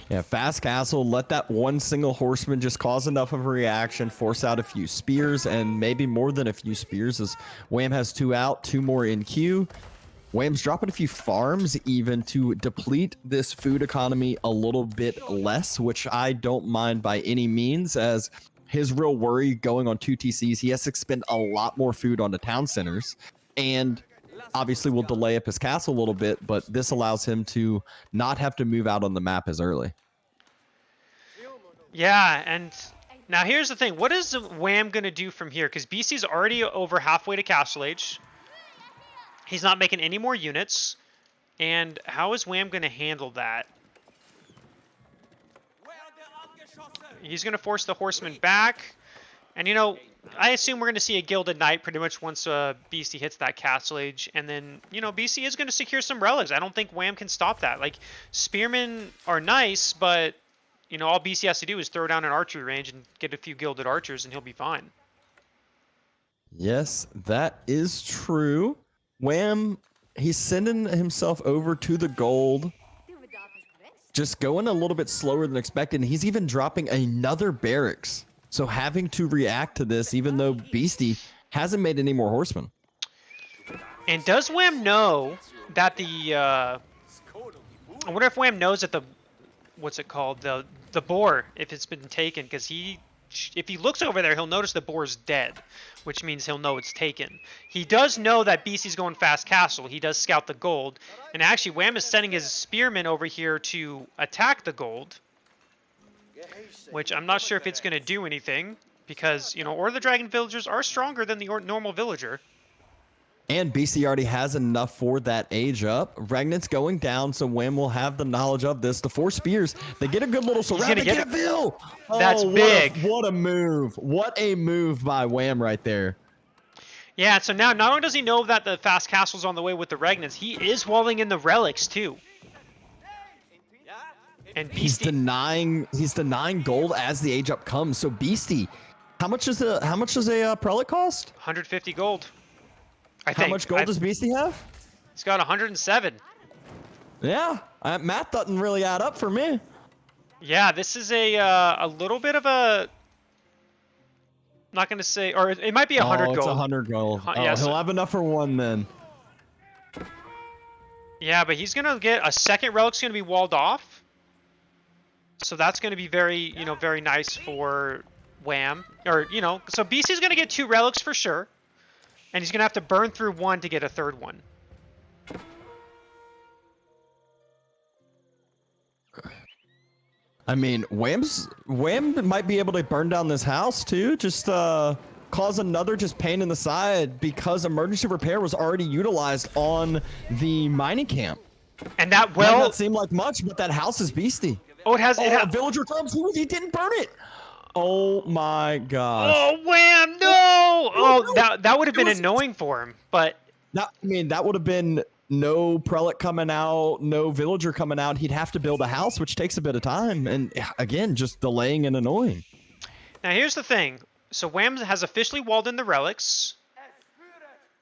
Yeah, fast castle, let that one single horseman just cause enough of a reaction, force out a few spears, and maybe more than a few spears as Wham has 2 out, 2 more in queue. Wham's dropping a few farms even to deplete this food economy a little bit less, which I don't mind by any means, as his real worry going on 2 TCs, he has to spend a lot more food on the town centers, and obviously will delay up his castle a little bit, but this allows him to not have to move out on the map as early. Yeah, and now here's the thing. What is Wham going to do from here? Because BC's already over halfway to Castle Age. He's not making any more units. And how is Wham going to handle that? He's going to force the horsemen back. And, I assume we're going to see a Gilded Knight pretty much once Beasty hits that Castle Age. And then, BC is going to secure some relics. I don't think Wham can stop that. Like, Spearmen are nice, but, all BC has to do is throw down an archery range and get a few Gilded Archers, and he'll be fine. Yes, that is true. Wham, he's sending himself over to the gold. Just going a little bit slower than expected. And he's even dropping another barracks. So having to react to this, even though Beasty hasn't made any more horsemen. And does Wham know that I wonder if Wham knows that what's it called? The boar, if it's been taken, because if he looks over there, he'll notice the boar's dead, which means he'll know it's taken. He does know that Beasty's going fast castle. He does scout the gold. And actually, Wham is sending his spearmen over here to attack the gold, which I'm not sure if it's going to do anything, because, Order of the Dragon villagers are stronger than the normal villager. And BC already has enough for that age up. Regnant's going down, so Wham will have the knowledge of this. The 4 spears, they get a good little surround. They get a Bill. That's big. What a move. What a move by Wham right there. Yeah, so now not only does he know that the fast castle's on the way with the Regnants, he is walling in the relics too. And Beasty, he's denying gold as the age up comes. So Beasty, how much does a prelate cost? 150 gold. How much gold does Beasty have? He's got 107. Yeah, math doesn't really add up for me. Yeah, this is a little bit of a Not gonna say, or it might be 100 Oh, it's gold. 100 gold. Oh, Yes. he'll have enough for one then. Yeah, but he's gonna get a second relic's gonna be walled off. So that's gonna be very, very nice for Wham. Or, so Beasty's gonna get 2 relics for sure. And he's gonna have to burn through 1 to get a 3rd one. I mean, Wham might be able to burn down this house too. Just cause another just pain in the side because emergency repair was already utilized on the mining camp. And that Might not seem like much, but that house is beasty. Oh, it villager comes. He didn't burn it. Oh my gosh. Oh, Wham! No! Oh, that would have been annoying for him, but that would have been no prelate coming out, no villager coming out. He'd have to build a house, which takes a bit of time, and again, just delaying and annoying. Now here's the thing. So Wham has officially walled in the relics.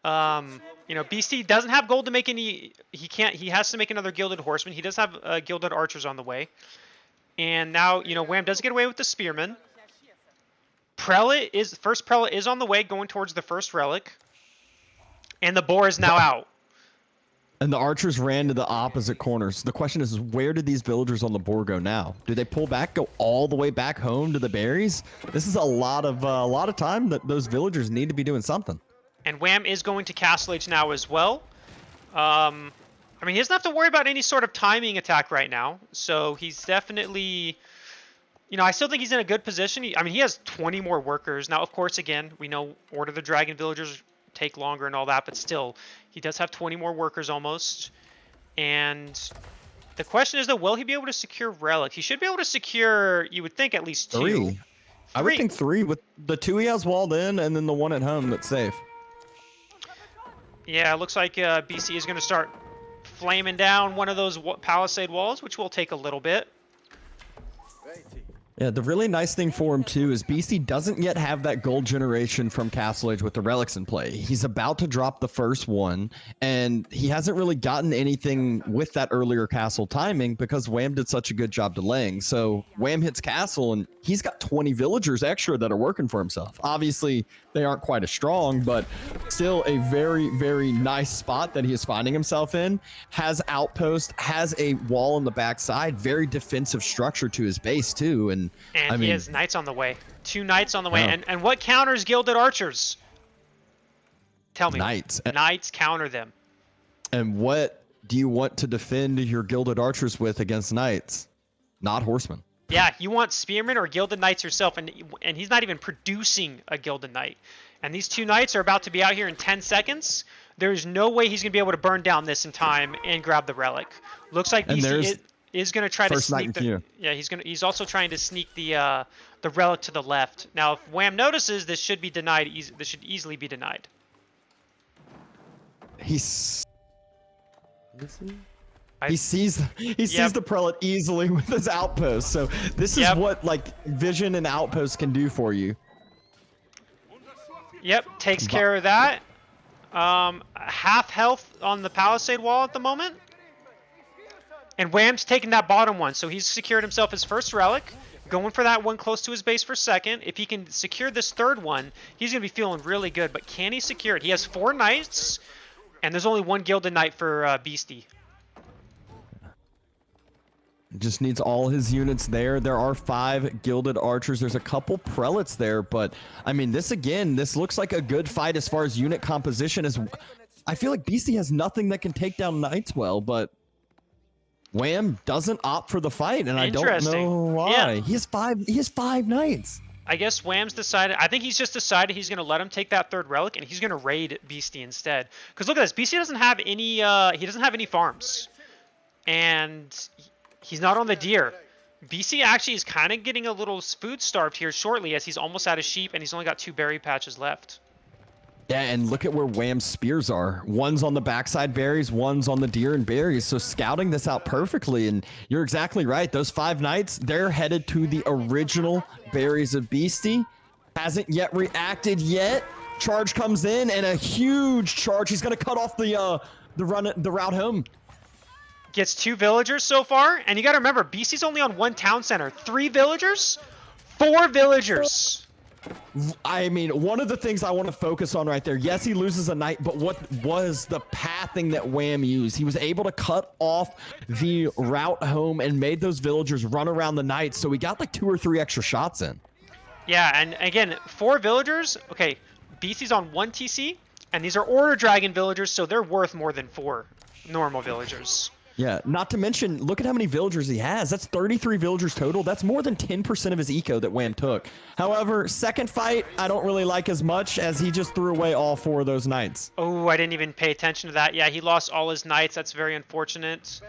Beasty doesn't have gold to make any. He has to make another gilded horseman. He does have gilded archers on the way. And now, Wham does get away with the spearman. First prelate is on the way, going towards the first relic. And the boar is now out. And the archers ran to the opposite corners. The question is, where did these villagers on the boar go now? Do they pull back, go all the way back home to the berries? This is a lot of time that those villagers need to be doing something. And Wham is going to Castle Age now as well. He doesn't have to worry about any sort of timing attack right now. So he's definitely, I still think he's in a good position. He has 20 more workers. Now, of course, again, we know Order of the Dragon villagers take longer and all that, but still, he does have 20 more workers almost. And the question is, though, will he be able to secure relic? He should be able to secure, you would think, at least 2. 3. I would think 3 with the 2 he has walled in and then the 1 at home that's safe. Yeah, it looks like BC is going to start flaming down one of those palisade walls, which will take a little bit. Yeah, the really nice thing for him, too, is Beasty doesn't yet have that gold generation from Castle Age with the relics in play. He's about to drop the first one, and he hasn't really gotten anything with that earlier castle timing because Wham did such a good job delaying. So Wham hits castle, and he's got 20 villagers extra that are working for himself. Obviously, they aren't quite as strong, but still a very, very nice spot that he is finding himself in. Has outpost, has a wall on the backside, very defensive structure to his base, too, and he has knights on the way. 2 knights on the way. Yeah. And what counters gilded archers? Tell me. Knights. Knights counter them. And what do you want to defend your gilded archers with against knights? Not horsemen. Yeah, you want spearmen or gilded knights yourself, and he's not even producing a gilded knight. And these 2 knights are about to be out here in 10 seconds. There's no way he's going to be able to burn down this in time and grab the relic. Looks like is going to try to sneak the. Yeah, he's also trying to sneak the relic to the left. Now, if Wham notices, this should be denied. This should easily be denied. He sees the prelate easily with his outpost. So this is what vision and outpost can do for you. Yep, takes care of that. Half health on the palisade wall at the moment. And Wham's taking that bottom one, so he's secured himself his first relic, going for that one close to his base for second. If he can secure this 3rd one, he's going to be feeling really good. But can he secure it? He has 4 knights, and there's only 1 gilded knight for Beasty. Just needs all his units there. There are 5 gilded archers. There's a couple prelates there, but this looks like a good fight as far as unit composition. I feel like Beasty has nothing that can take down knights well, but Wham doesn't opt for the fight, and I don't know why. Yeah. He has 5 knights. I guess Wham's decided. I think he's just decided he's going to let him take that 3rd relic, and he's going to raid Beasty instead. Because look at this, Beasty doesn't have any. He doesn't have any farms, and he's not on the deer. BC actually is kind of getting a little food starved here shortly, as he's almost out of sheep, and he's only got 2 berry patches left. Yeah, and look at where Wham's spears are. One's on the backside berries, one's on the deer and berries. So scouting this out perfectly, and you're exactly right. Those 5 knights, they're headed to the original berries of Beasty. Hasn't yet reacted yet. Charge comes in, and a huge charge. He's going to cut off the route home. Gets 2 villagers so far, and you got to remember, Beasty's only on 1 town center. 3 villagers? 4 villagers. I mean, one of the things I want to focus on right there, yes, he loses a knight, but what was the pathing that Wham used? He was able to cut off the route home and made those villagers run around the knights, so he got like 2 or 3 extra shots in. Yeah, and again, 4 villagers. Okay, Beasty's on 1 TC, and these are Order Dragon villagers, so they're worth more than 4 normal villagers. Yeah, not to mention, look at how many villagers he has. That's 33 villagers total. That's more than 10% of his eco that Wham took. However, second fight, I don't really like as much as he just threw away all 4 of those knights. Oh, I didn't even pay attention to that. Yeah, he lost all his knights. That's very unfortunate.